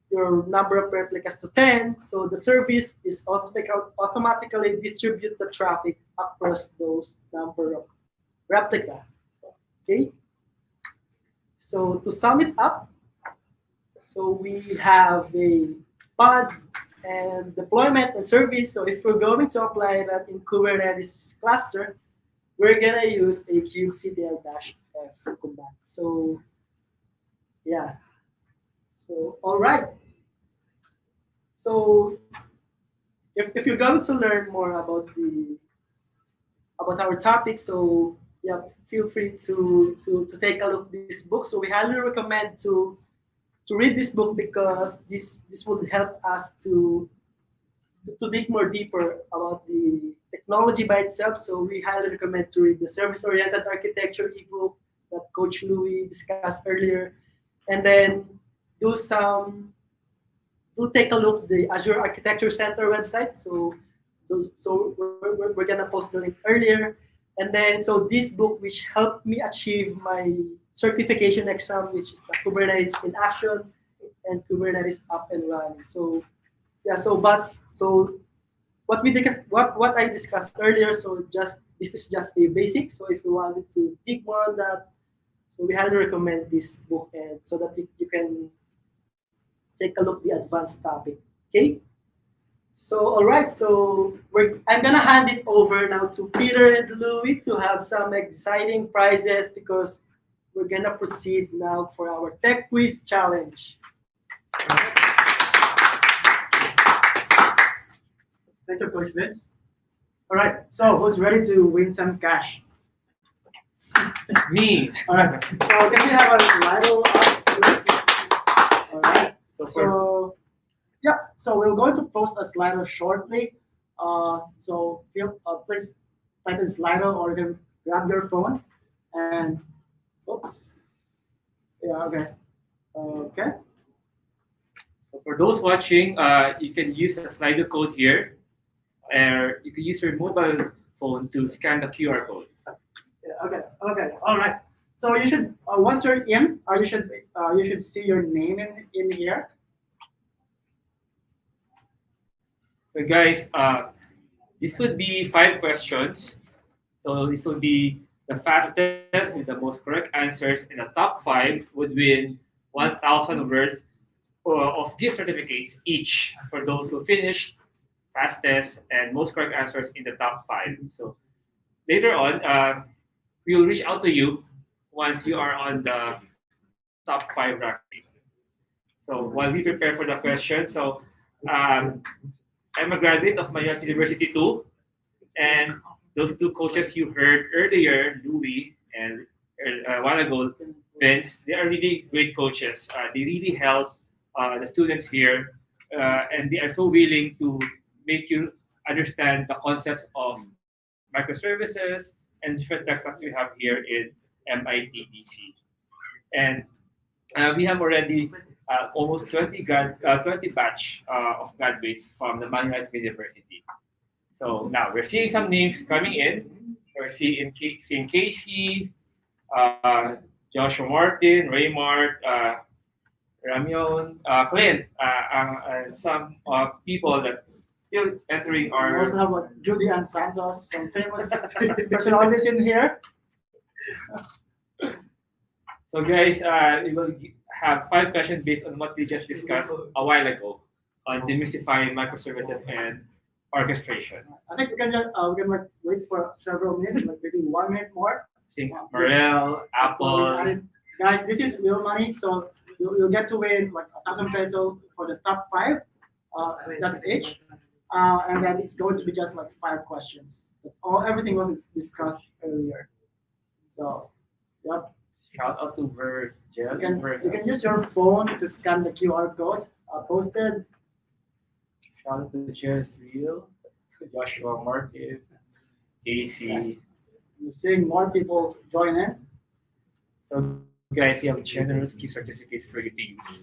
your number of replicas to 10, so the service is automatically distribute the traffic across those number of replica. Okay. So to sum it up, so we have a pod and deployment and service. So if we're going to apply that in Kubernetes cluster, we're gonna use a kubectl -f command. So yeah. So all right. So if you're going to learn more about our topic, so yeah, feel free to take a look at this book. So we highly recommend to read this book because this would help us to dig more deeper about the technology by itself. So we highly recommend to read the service-oriented architecture ebook that Coach Louis discussed earlier, and then take a look at the Azure Architecture Center website. So we're gonna post the link earlier. And then, so this book, which helped me achieve my certification exam, which is the Kubernetes in Action and Kubernetes Up and Running. So, yeah. So what I discussed earlier. So this is just a basic. So if you wanted to dig more on that, so we highly recommend this book, and so that you can take a look at the advanced topic. Okay. So, all right, so I'm going to hand it over now to Peter and Louis to have some exciting prizes because we're going to proceed now for our Tech Quiz Challenge. Thank you, Coach Vince. All right, so who's ready to win some cash? It's me. All right, so can we have a Slido up, please? All right, so yeah, so we're going to post a Slido shortly. So please type in Slido or you can grab your phone and, oops, yeah, okay, okay. So for those watching, you can use the Slido code here, or you can use your mobile phone to scan the QR code. Yeah, okay, all right. So you should once you're in, you should see your name in here. So guys, this would be 5 questions. So this will be the fastest with the most correct answers, and the top 5 would win 1,000 worth of gift certificates each for those who finish fastest and most correct answers in the top 5. So later on, we will reach out to you once you are on the top 5 ranking. So while we prepare for the question, so um, I'm a graduate of Manulife University too, and those 2 coaches you heard earlier, Louis and a while ago, Vince, they are really great coaches. They really help the students here, and they are so willing to make you understand the concepts of microservices and different tech stacks we have here in MITBC. And we have already almost 20 batch of graduates from the Manulife University. So now we're seeing some names coming in. We're seeing Casey, Joshua Martin, Raymart, Ramion, Clint, and some people that still entering We also our. have Judy and Santos, some famous personalities in here. So guys, we will have 5 questions based on what we just discussed a while ago on demystifying microservices and orchestration. I think we can wait for several minutes, like maybe 1 minute more. I think Morel, Apple. And guys, this is real money, so you'll get to win like 1,000 peso for the top 5. That's each, and then it's going to be just like 5 questions. That's everything was discussed earlier. So, yep. Shout out to Virgil. You can use your phone to scan the QR code posted. Shout out to Jess Real, Joshua Martin, Casey. You're seeing more people join in. So guys, we have generous gift certificates for you to use.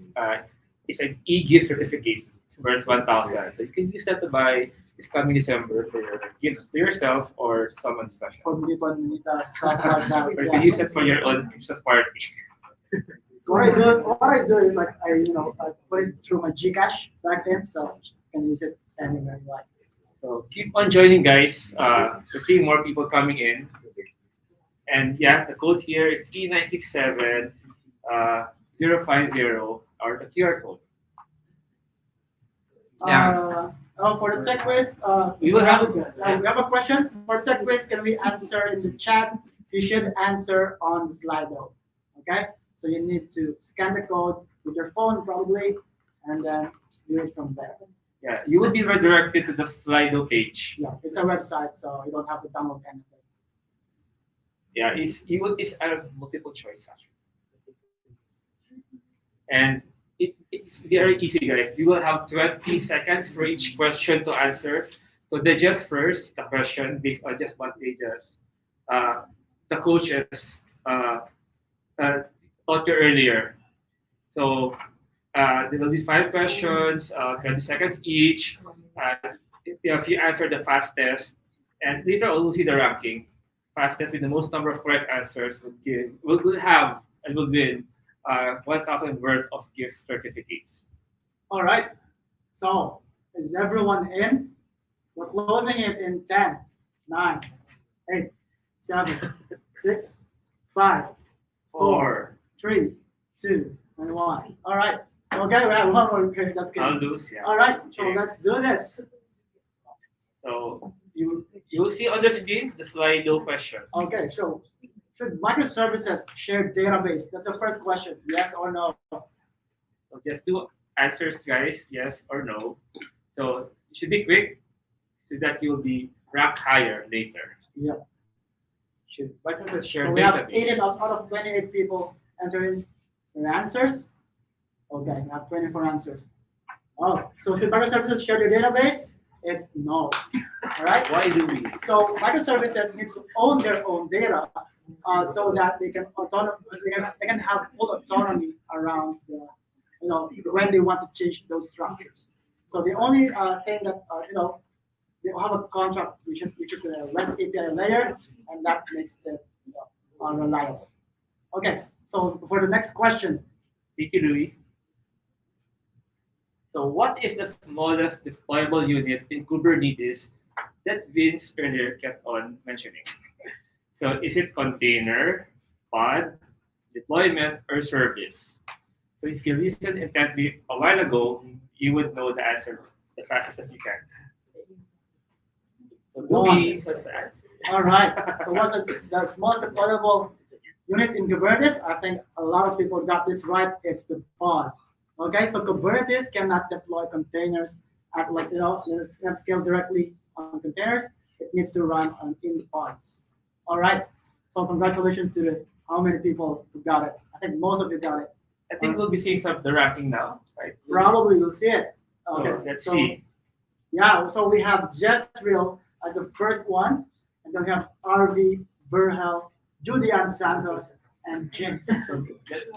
It's an e-gift certificate. It's worth 1,000. So you can use that to buy this coming December for your gift to yourself or someone special. From people, stuff like that. Or you can use it for your own Christmas party. What I do is like I put it through my Gcash back then, so you can use it anywhere you like. So keep on joining, guys. We're seeing more people coming in. And yeah, the code here is 3967 050 or the QR code. Yeah. For the tech quiz, We will have we have a question for tech quiz. Can we answer in the chat? You should answer on the Slido. Okay, so you need to scan the code with your phone probably, and then do it from there. Yeah, you will be redirected to the Slido page. Yeah, it's a website, so you don't have to download anything. Yeah, it's a multiple choice actually. And it's very easy, guys. You will have 20 seconds for each question to answer. So digest first the question based on just what they just the coaches taught you earlier. So there will be 5 questions, 20 seconds each. If you answer the fastest, and later on we'll see the ranking. Fastest with the most number of correct answers will have and will win 1,000 worth of gift certificates. All right. So is everyone in? We're closing it in 10, 9, 8, 7, 6, 5, 4, 3, 2, and 1. All right. Okay, we have one more. Okay, that's good. I'll lose, yeah. All right. So Okay. let's do this. So you'll see on the screen the Slido question. Okay. So should microservices share database? That's the first question. Yes or no? So just 2 answers, guys, yes or no. So it should be quick. so that you'll be ranked higher later. Yeah. Should Microsoft share So we have database? 18 out of 28 people entering their answers. Okay, we have 24 answers. Oh, so should microservices share their database? It's no. All right. Why do we? So microservices needs to own their own data, so that they can have full autonomy around when they want to change those structures. So the only thing that they have a contract which is a REST API layer, and that makes it reliable. Okay. So for the next question. Thank you, Louis. So what is the smallest deployable unit in Kubernetes that Vince earlier kept on mentioning? So is it container, pod, deployment, or service? So if you listened intently a while ago, you would know the answer the fastest that you can. So Louis, what's the answer? All right. So what's the smallest deployable unit in Kubernetes? I think a lot of people got this right. It's the pod. Okay, so Kubernetes cannot deploy containers at it's not scale directly on containers. It needs to run in the pods. All right. So congratulations to how many people who got it. I think most of you got it. I think we'll be seeing some of the ranking now, right? Probably you'll see it. So Okay. let's see. Yeah. So we have Jezreel as the first one, and then we have RV, Verhel, Julian Santos, and Jinx. So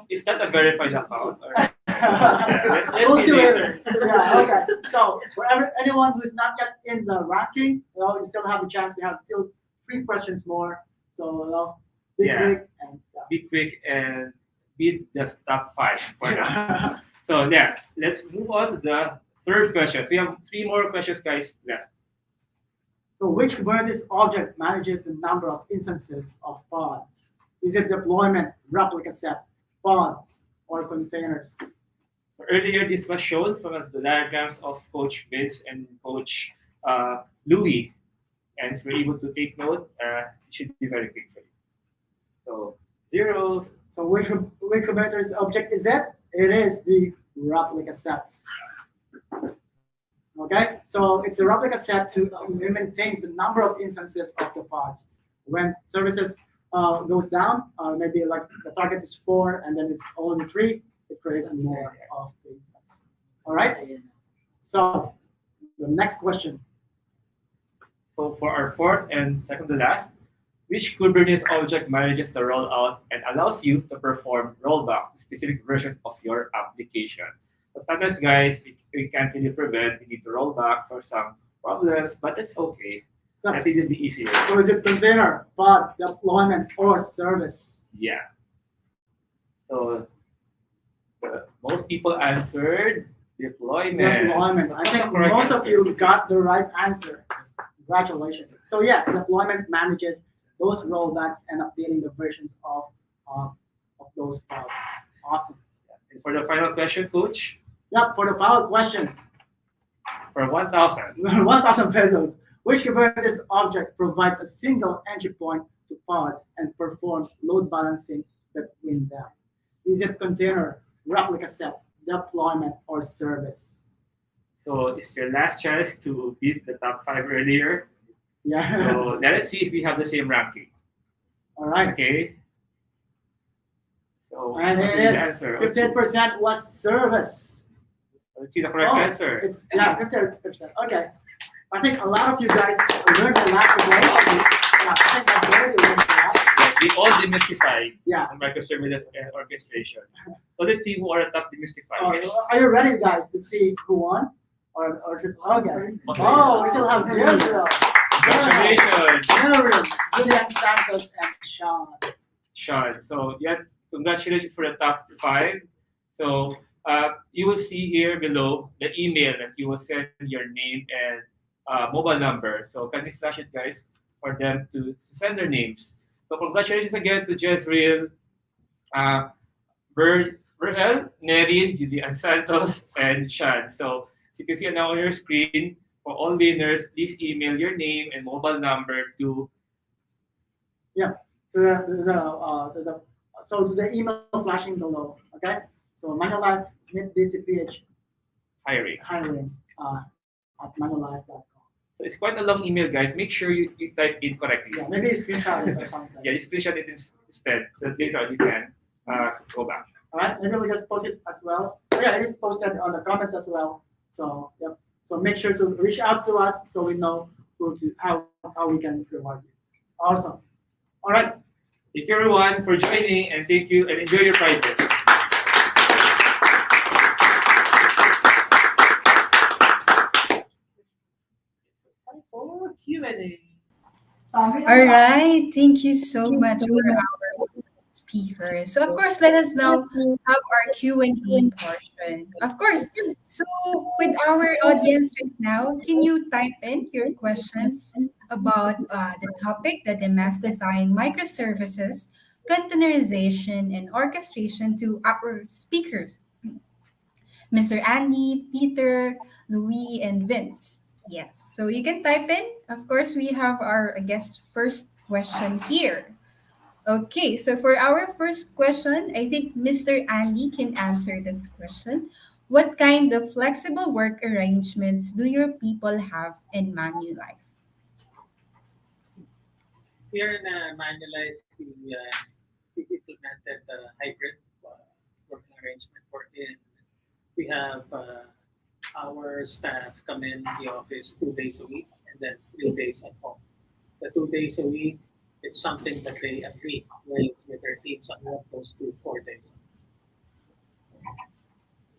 is that a verified account? Or? We'll see later. Yeah, okay. So for anyone who's not yet in the ranking, you still have a chance. We have still 3 questions more. So be quick and be quick and beat the top 5 for now. So yeah, let's move on to the third question. So we have 3 more questions, guys, left. So which Kubernetes object manages the number of instances of pods? Is it deployment, replica set, pods, or containers? Earlier, this was shown from the diagrams of Coach Vince and Coach Louis. And if you're able to take note, it should be very quick for you. So 0. So which Kubernetes object is it? It is the replica set. Okay, so it's a replica set who maintains the number of instances of the pods. When services goes down, maybe like the target is 4 and then it's only 3, it creates more of the instance. All right. So the next question. So for our fourth and second to last, which Kubernetes object manages the rollout and allows you to perform rollback to specific version of your application? So sometimes, guys, we can't really prevent. We need to roll back for some problems, but it's okay. I think it'll be easier. So is it container, pod, deployment, or service? Yeah. So most people answered deployment. Deployment. I think most of you got the right answer. Congratulations. So yes, deployment manages those rollbacks and updating the versions of those pods. Awesome. And for the final question, Coach? Yep, for the final questions. For 1,000. 1,000 pesos. Which Kubernetes object provides a single entry point to pods and performs load balancing between them? Is it container, replica set, deployment, or service? So it's your last chance to beat the top 5 earlier. Yeah. So let's see if we have the same ranking. All right. Okay. So And it is 15% was service. Let's see the correct answer. It's 15%. Okay. I think a lot of you guys learned a lot today. Yeah, I think I already learned a lot. We all demystified Yeah. microservices and orchestration. So let's see who are the top demystifiers. Are you ready, guys, to see who won? Okay. Oh, we still have Jezreel, Congratulations, Aaron, Julian Santos, and Sean. Sean. So yeah, congratulations for the top 5. So you will see here below the email that you will send your name and mobile number. So can we flash it, guys, for them to send their names. So congratulations again to Jezreel, Verhel, Nerin, Julian Santos, and Sean. So as you can see now on your screen, for all winners, please email your name and mobile number to to the email flashing below. Okay. So Manulife DCPH hiring. hiring at manulife.com. So it's quite a long email, guys. Make sure you type in correctly. Yeah, maybe screenshot it or something. Yeah, you screenshot it instead, so that later on you can go back. All right, maybe we just post it as well. Oh, yeah, it is posted on the comments as well. So yep. So make sure to reach out to us so we know how we can reward you. Awesome. All right. Thank you everyone for joining, and thank you and enjoy your prizes. Time for Q&A. All right. Thank you so much for our speakers. So, of course, let us now have our Q&A portion. Of course. So, with our audience right now, can you type in your questions about the topic, the demystifying microservices, containerization, and orchestration to our speakers, Mr. Andy, Peter, Louis, and Vince. Yes, so you can type in. Of course, we have our, I guess, first question here. Okay, so for our first question, I think Mr. Andy can answer this question. What kind of flexible work arrangements do your people have in Manulife? Here in Manulife, we implemented a hybrid working arrangement wherein we have our staff come in the office 2 days a week and then 3 days at home. The 2 days a week, it's something that they agree with their teams on what goes to 4 days.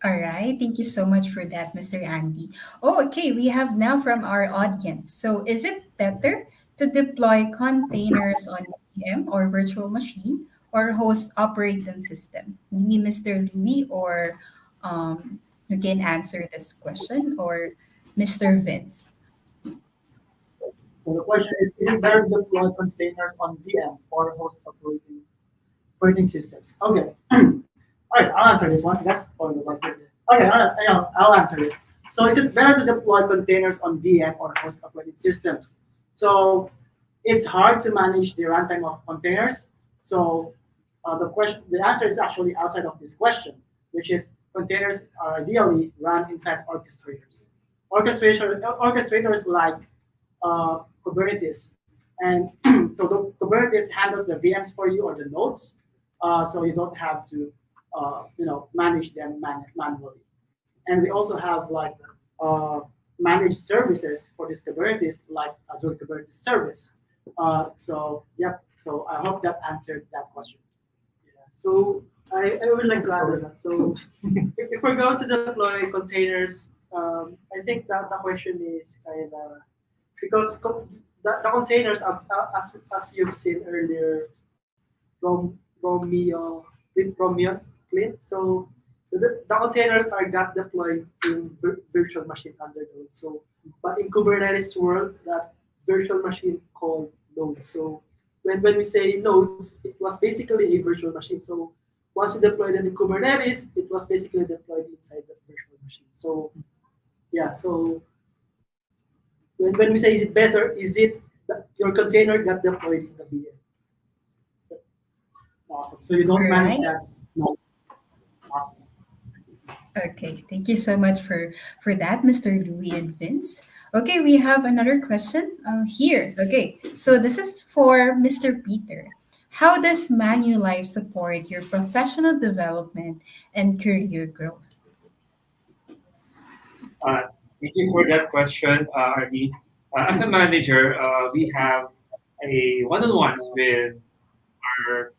All right, thank you so much for that, Mr. Andy. Oh, okay, we have now from our audience. So, is it better to deploy containers on VM or virtual machine or host operating system? Maybe Mr. Louis or you can answer this question, or Mr. Vince. So the question is it better to deploy containers on VM or host operating systems? Okay. All right, I'll answer this one. That's for the budget. Okay, I'll answer this. So is it better to deploy containers on VM or host operating systems? So it's hard to manage the runtime of containers. So the answer is actually outside of this question, which is containers are ideally run inside orchestrators. Orchestrators like Kubernetes, and so the Kubernetes handles the VMs for you or the nodes, so you don't have to manage them manually. And we also have like managed services for this Kubernetes, like Azure Kubernetes Service. So I hope that answered that question. Yeah. So I would like to add to that. So if we're going to deploy containers, I think that the question is kind of because the containers, as you've seen earlier, Romeo with Romeo Clint. So the containers are got deployed in virtual machine under node. So, but in Kubernetes world, that virtual machine called node. So when we say nodes, it was basically a virtual machine. So once you deployed it in Kubernetes, it was basically deployed inside the virtual machine. So yeah, so when we say is it better, is it that your container got deployed in the VM? Awesome. So you don't manage Right. that. No. Awesome. Okay, thank you so much for that, Mr. Louis and Vince. Okay, we have another question here. Okay, so this is for Mr. Peter. How does Manulife support your professional development and career growth? Thank you for that question, Arnie. As a manager, we have a one-on-ones with our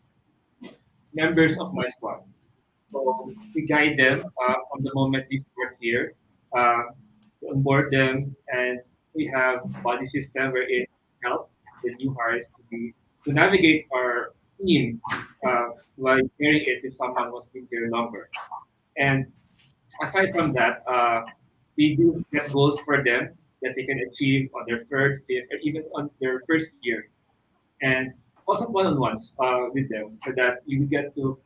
members of my squad. So we guide them from the moment they start here, to onboard them, and we have body system where it help the new hires to navigate our team while carrying it if someone was been here longer. And aside from that, we do set goals for them that they can achieve on their third, fifth, or even on their first year, and also one-on-ones with them so that you get to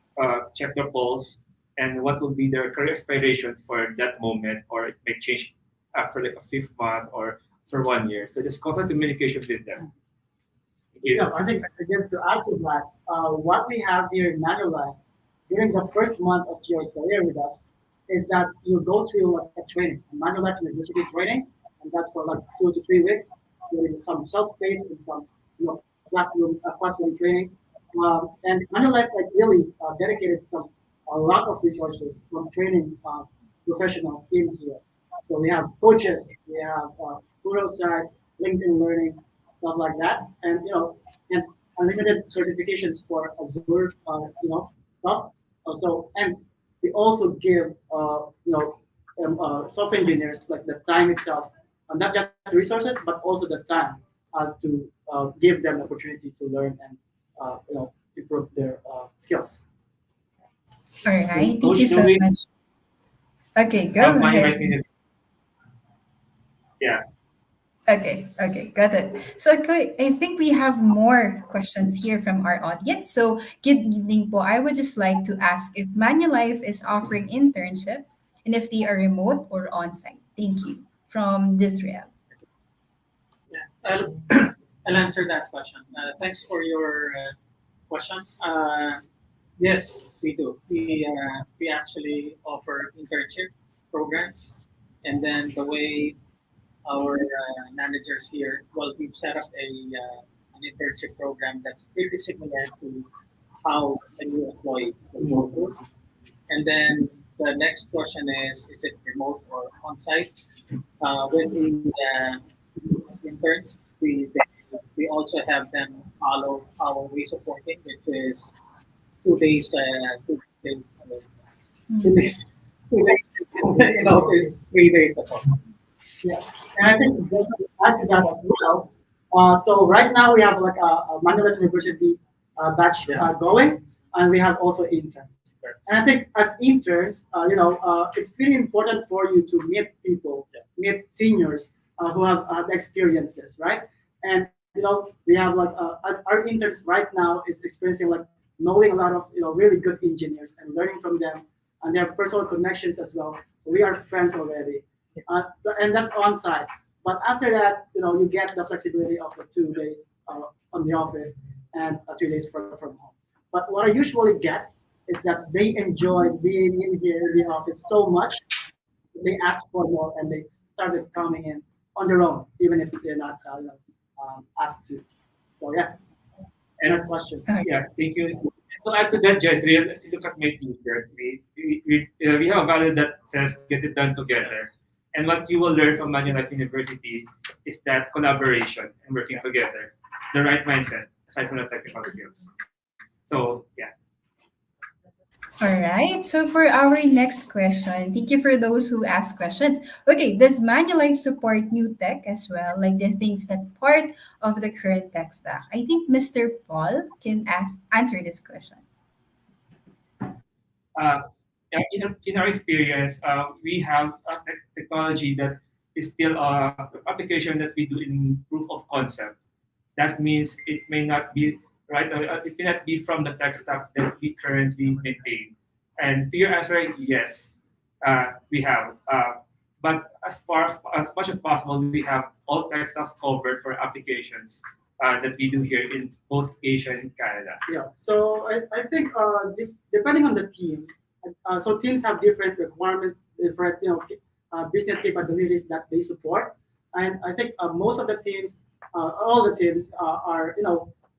check their pulse and what will be their career aspiration for that moment, or it may change after like a fifth month or for 1 year. So just constant communication with them. Thank you. Yeah, I think again to add to that, what we have here in Manulife during the first month of your career with us is that you go through like a training, a Manulife University training, and that's for like 2 to 3 weeks, doing some self-paced and some classroom training. And Manulife like really dedicated some a lot of resources from training professionals in here. So we have coaches, we have Pluralsight, LinkedIn Learning, stuff like that, and and unlimited certifications for Azure, stuff. And we also give software engineers like the time itself, not just resources, but also the time to give them the opportunity to learn and improve their skills. All right. Thank you Coach, do so we much. Okay, go have ahead. Manulife? Yeah. Okay, got it. So okay, I think we have more questions here from our audience. So good evening, po. I would just like to ask if Manulife is offering internship and if they are remote or on-site. Thank you. From Disrael. Yeah, I'll answer that question. Thanks for your question. Yes, we do. We actually offer internship programs, and then the way our managers here, well, we've set up an internship program that's pretty similar to how a new employee will go through. And then the next question is it remote or on-site? With the interns, we also have them follow our ways of working, which is 2 days, 2 days, 2 days, 2 days in office, 3 days at home. Yeah, and I think just to add to that as well. So right now we have like a Manulife University batch going, and we have also interns. And I think as interns, it's pretty important for you to meet people, meet seniors who have experiences, right? And we have like our interns right now is experiencing like knowing a lot of really good engineers and learning from them, and they have personal connections as well. So we are friends already, uh, and that's on site. But after that, you get the flexibility of the 2 days on the office and 3 days from home. But what I usually get is that they enjoy being in here in the office so much, they ask for more and they started coming in on their own, even if they're not asked to. So yeah, And next question. All right. yeah, thank you. To add to that, Jezreel, if you look at my teacher, we have a value that says get it done together. And what you will learn from Manulife University is that collaboration and working together, the right mindset, aside from the technical skills. So yeah, All right. So for our next question, thank you for those who ask questions. Okay, does Manulife support new tech as well, like the things that part of the current tech stack? I think Mr. Paul can answer this question. uh, yeah, in our experience, we have a technology that is still application that we do in proof of concept. That means it may not be right. It may not be from the tech stack that we currently maintain. And to your answer, yes, we have. But as much as possible, we have all tech stacks covered for applications that we do here in both Asia and Canada. Yeah. So I think depending on the team, so teams have different requirements, different business capabilities that they support, and I think most of the teams, all the teams are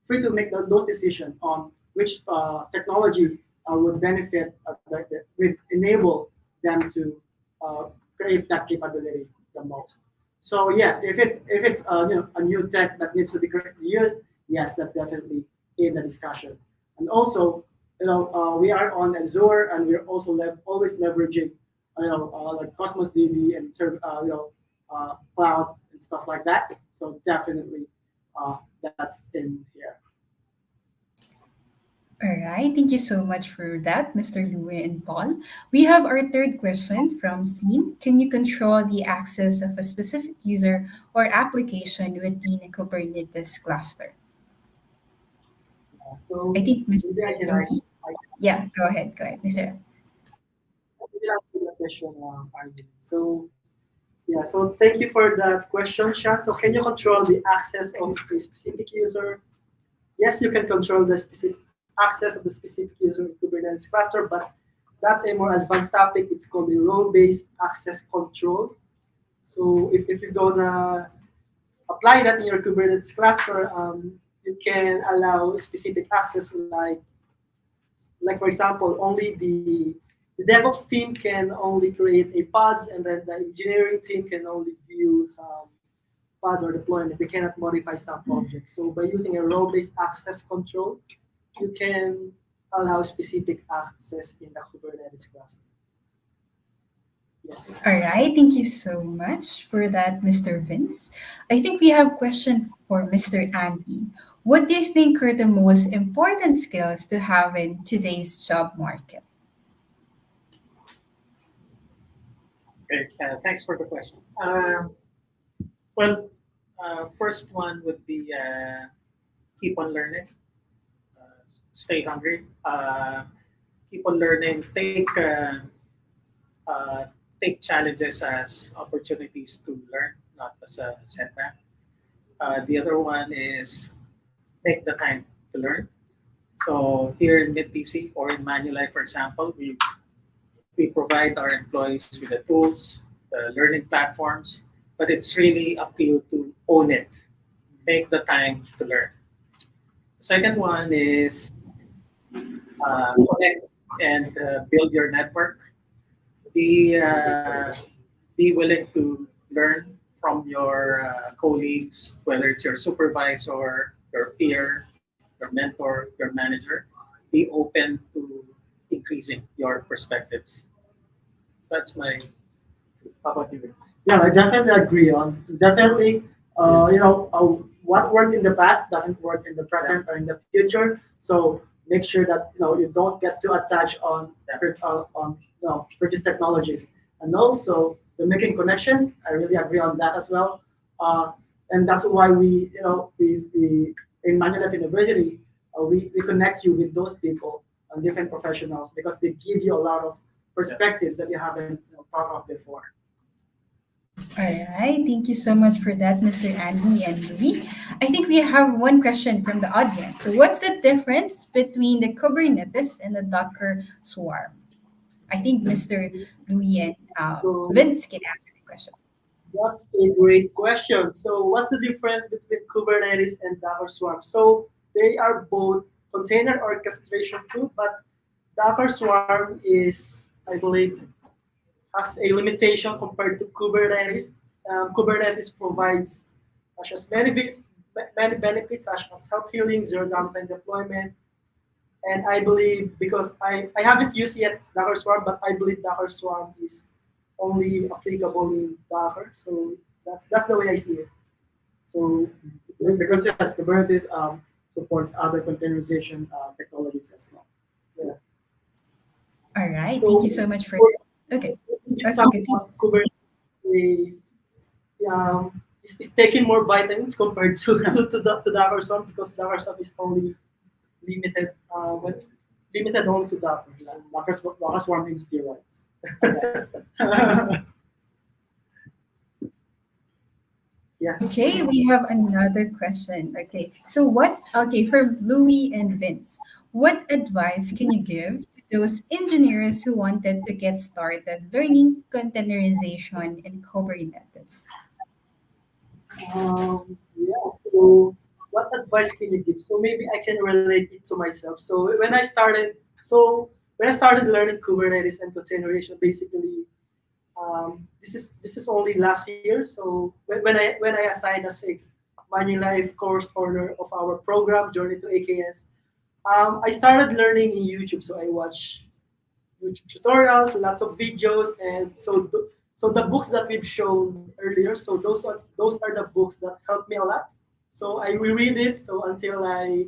free to make those decisions on which technology would benefit, would enable them to create that capability the most. So yes, if it's a new tech that needs to be used, yes, that's definitely in the discussion. And also, we are on Azure, and we're also always leveraging, like Cosmos DB and cloud and stuff like that. So definitely, that's in here. All right. Thank you so much for that, Mr. Louie and Paul. We have our third question from Scene. Can you control the access of a specific user or application within a Kubernetes cluster? So I think Mr. maybe I can Louie. I Yeah, go ahead. Go ahead, Mr. maybe I'll answer the question, Arvin. So yeah, so thank you for that question, Sean. So can you control the access of a specific user? Yes, you can control the specific access of the specific user in Kubernetes cluster, but that's a more advanced topic. It's called the role-based access control. So if you're gonna apply that in your Kubernetes cluster, you can allow specific access like for example, only the DevOps team can only create a pods, and then the engineering team can only view some pods or deployment. They cannot modify some objects. So by using a role-based access control, you can allow specific access in the Kubernetes cluster. Yes. All right, thank you so much for that, Mr. Vince. I think we have a question for Mr. Andy. What do you think are the most important skills to have in today's job market? Okay, thanks for the question. Well, first one would be keep on learning, stay hungry, keep on learning, uh, take challenges as opportunities to learn, not as a setback. The other one is make the time to learn. So here in MidTC or in Manulife, for example, we provide our employees with the tools, the learning platforms, but it's really up to you to own it. Make the time to learn. The second one is connect and build your network. Be be willing to learn from your colleagues, whether it's your supervisor, your peer, your mentor, your manager. Be open to increasing your perspectives. That's my. How about you, Vince? Yeah, I definitely agree on. Definitely, what worked in the past doesn't work in the present or in the future. So make sure that you don't get too attached on purchase technologies, and also the making connections. I really agree on that as well. And that's why we in Manulife University we connect you with those people and different professionals because they give you a lot of perspectives that you haven't thought of before. All right, thank you so much for that, Mr. Andy and Louis. I think we have one question from the audience. So, what's the difference between the Kubernetes and the Docker Swarm? I think Mr. Louis and So Vince can answer the question. that's a great question. So what's the difference between Kubernetes and Docker Swarm? So they are both container orchestration tool, but Docker Swarm is, I believe, has a limitation compared to Kubernetes. Kubernetes provides such as many benefits such as self-healing, zero downtime deployment, and I believe because I haven't used yet Docker Swarm, but I believe Docker Swarm is only applicable in Docker. So that's the way I see it. So because yes, Kubernetes supports other containerization technologies as well. Yeah. All right, So thank you so much for that. Okay, just okay, some continue. Kubernetes is taking more vitamins compared to to Docker Swarm because Docker Swarm is only limited limited only to Docker. So Docker Swarm in steroids. Yeah. Okay, we have another question. Okay, so for Louis and Vince, what advice can you give to those engineers who wanted to get started learning containerization in Kubernetes? Yeah. So, what advice can you give? So maybe I can relate it to myself. When I started learning Kubernetes and containerization, basically, this is only last year. So when I assigned as a Manulife course owner of our program Journey to AKS, I started learning in YouTube. So I watched YouTube tutorials, lots of videos, and so the books that we've shown earlier. So those are the books that helped me a lot. So I reread it. So until I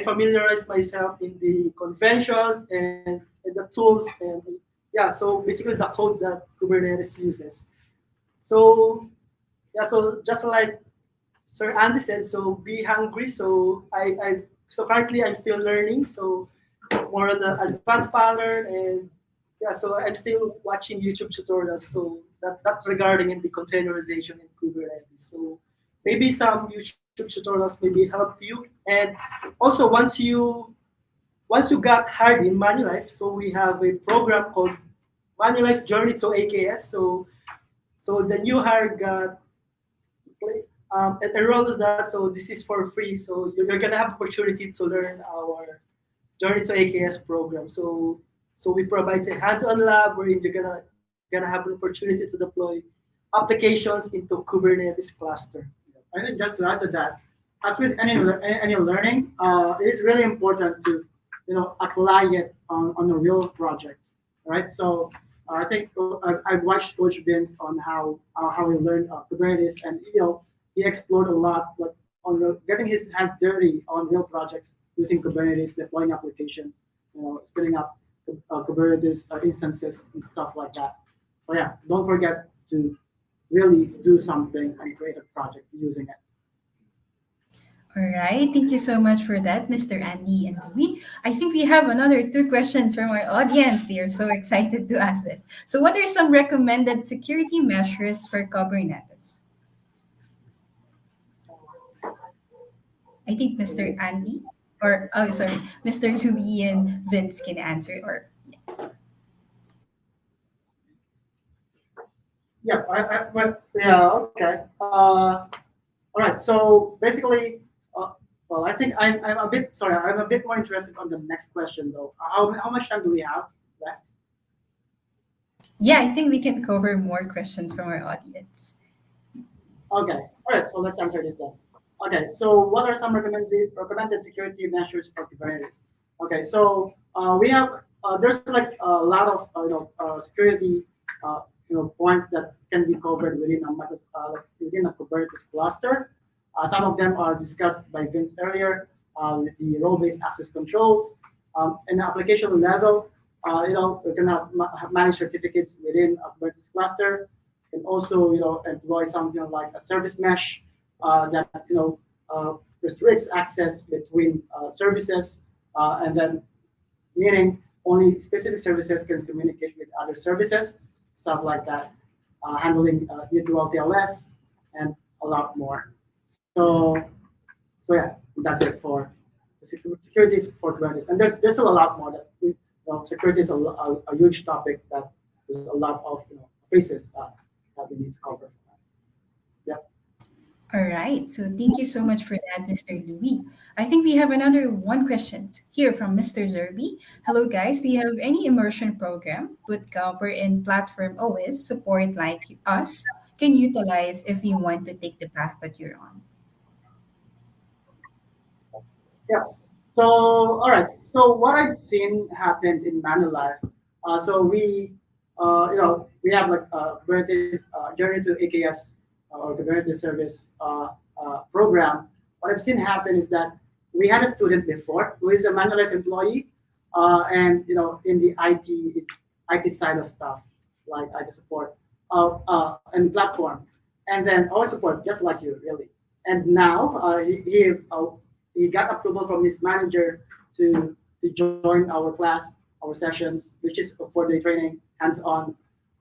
familiarize myself in the conventions and the tools and yeah. So basically the code that Kubernetes uses. So yeah. So just like Sir Andy said, so be hungry. So currently I'm still learning. So more on the advanced pattern and yeah. So I'm still watching YouTube tutorials. So that regarding in the containerization in Kubernetes. So maybe some YouTube tutorials maybe help you. And also once you got hired in Manulife, so we have a program called Manulife Journey to AKS. So the new hire got placed enrolled in that. So this is for free. So you're gonna have opportunity to learn our Journey to AKS program. So we provide a hands-on lab where you're gonna have an opportunity to deploy applications into Kubernetes cluster. I think just to add to that, as with any learning, it is really important to apply it on a real project, right? So I think I've watched Coach Vince on how he learned Kubernetes, and he explored a lot, like on getting his hands dirty on real projects using Kubernetes, deploying applications, spinning up Kubernetes instances and stuff like that. So yeah, don't forget to really do something and create a project using it. All right. Thank you so much for that, Mr. Andy and Louis. I think we have another two questions from our audience. They are so excited to ask this. So, what are some recommended security measures for Kubernetes? I think Mr. Andy or oh sorry, Mr. Louis and Vince can answer or Yeah, yeah, okay. All right. So basically, well, I think I'm a bit sorry. I'm a bit more interested on the next question though. How much time do we have left? yeah, I think we can cover more questions from our audience. Okay. All right. So let's answer this then. Okay. So what are some recommended security measures for Kubernetes? Okay. So we have there's like a lot of security points that can be covered within within a Kubernetes cluster. Some of them are discussed by Vince earlier with the role-based access controls. And the application level, we can manage certificates within a Kubernetes cluster, and also employ something like a service mesh that restricts access between services, and then meaning only specific services can communicate with other services, stuff like that, handling mutual TLS and a lot more. So, so yeah, that's it for the security for Kubernetes. And there's still a lot more that security is a huge topic that there's a lot of phases that we need to cover. Yeah. All right. So thank you so much for that, Mr. Louis. I think we have another one questions here from Mr. Zerby. Hello, guys. Do you have any immersion program, bootcamp, or in platform OS support like us can utilize if you want to take the path that you're on? Yeah. So, all right. So what I've seen happen in Manulife, so we have like Kubernetes Journey to AKS or Kubernetes service program. What I've seen happen is that we had a student before who is a Manulife employee, and in the IT side of stuff like IT support and platform, and then our support just like you really. And now he got approval from his manager to join our class, our sessions, which is for the training, hands-on.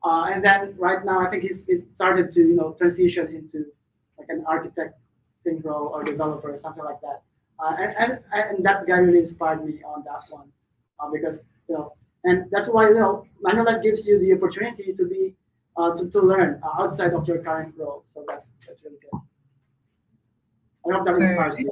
And then right now, I think he's started to transition into like an architect thing role or developer or something like that. And that guy really inspired me on that one because and that's why Manulife gives you the opportunity to be to learn outside of your current role. So that's really good. I hope that inspires you.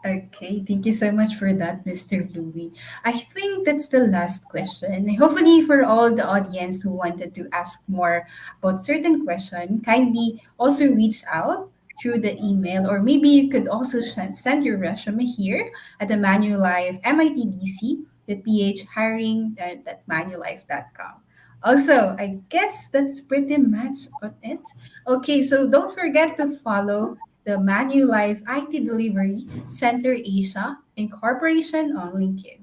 Okay, thank you so much for that, Mr. Louis. I think that's the last question. Hopefully, for all the audience who wanted to ask more about certain question, kindly also reach out through the email, or maybe you could also send your resume here at the Manulife mitdc.phhiring@manulife.com. Also, I guess that's pretty much on it. Okay, so don't forget to follow the Manulife IT Delivery Center Asia Incorporation on LinkedIn.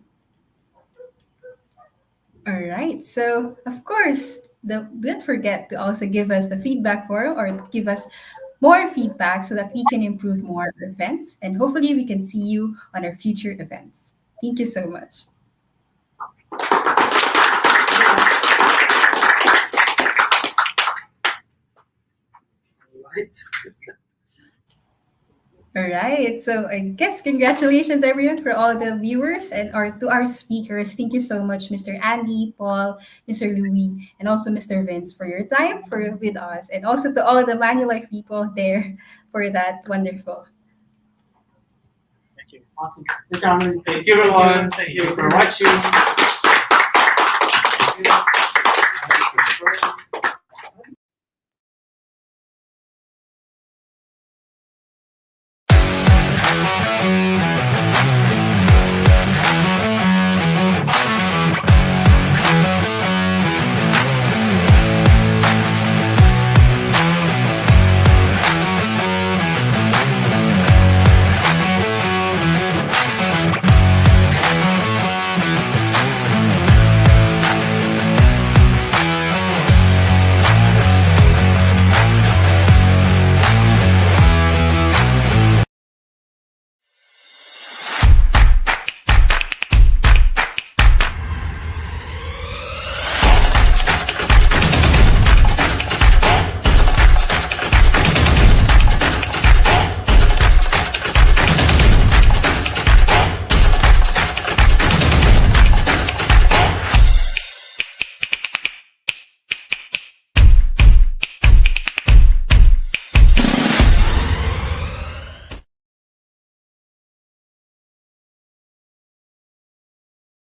All right. So, of course, don't forget to also give us the feedback form or give us more feedback so that we can improve more events. And hopefully, we can see you on our future events. Thank you so much. Right. All right. So I guess congratulations everyone for all the viewers and our to our speakers. Thank you so much, Mr. Andy, Paul, Mr. Louis, and also Mr. Vince for your time for with us, and also to all the Manulife people there for that wonderful. Thank you. Awesome. Thank you, Armin. Thank you, everyone. Thank Thank you. you for watching. Thank you.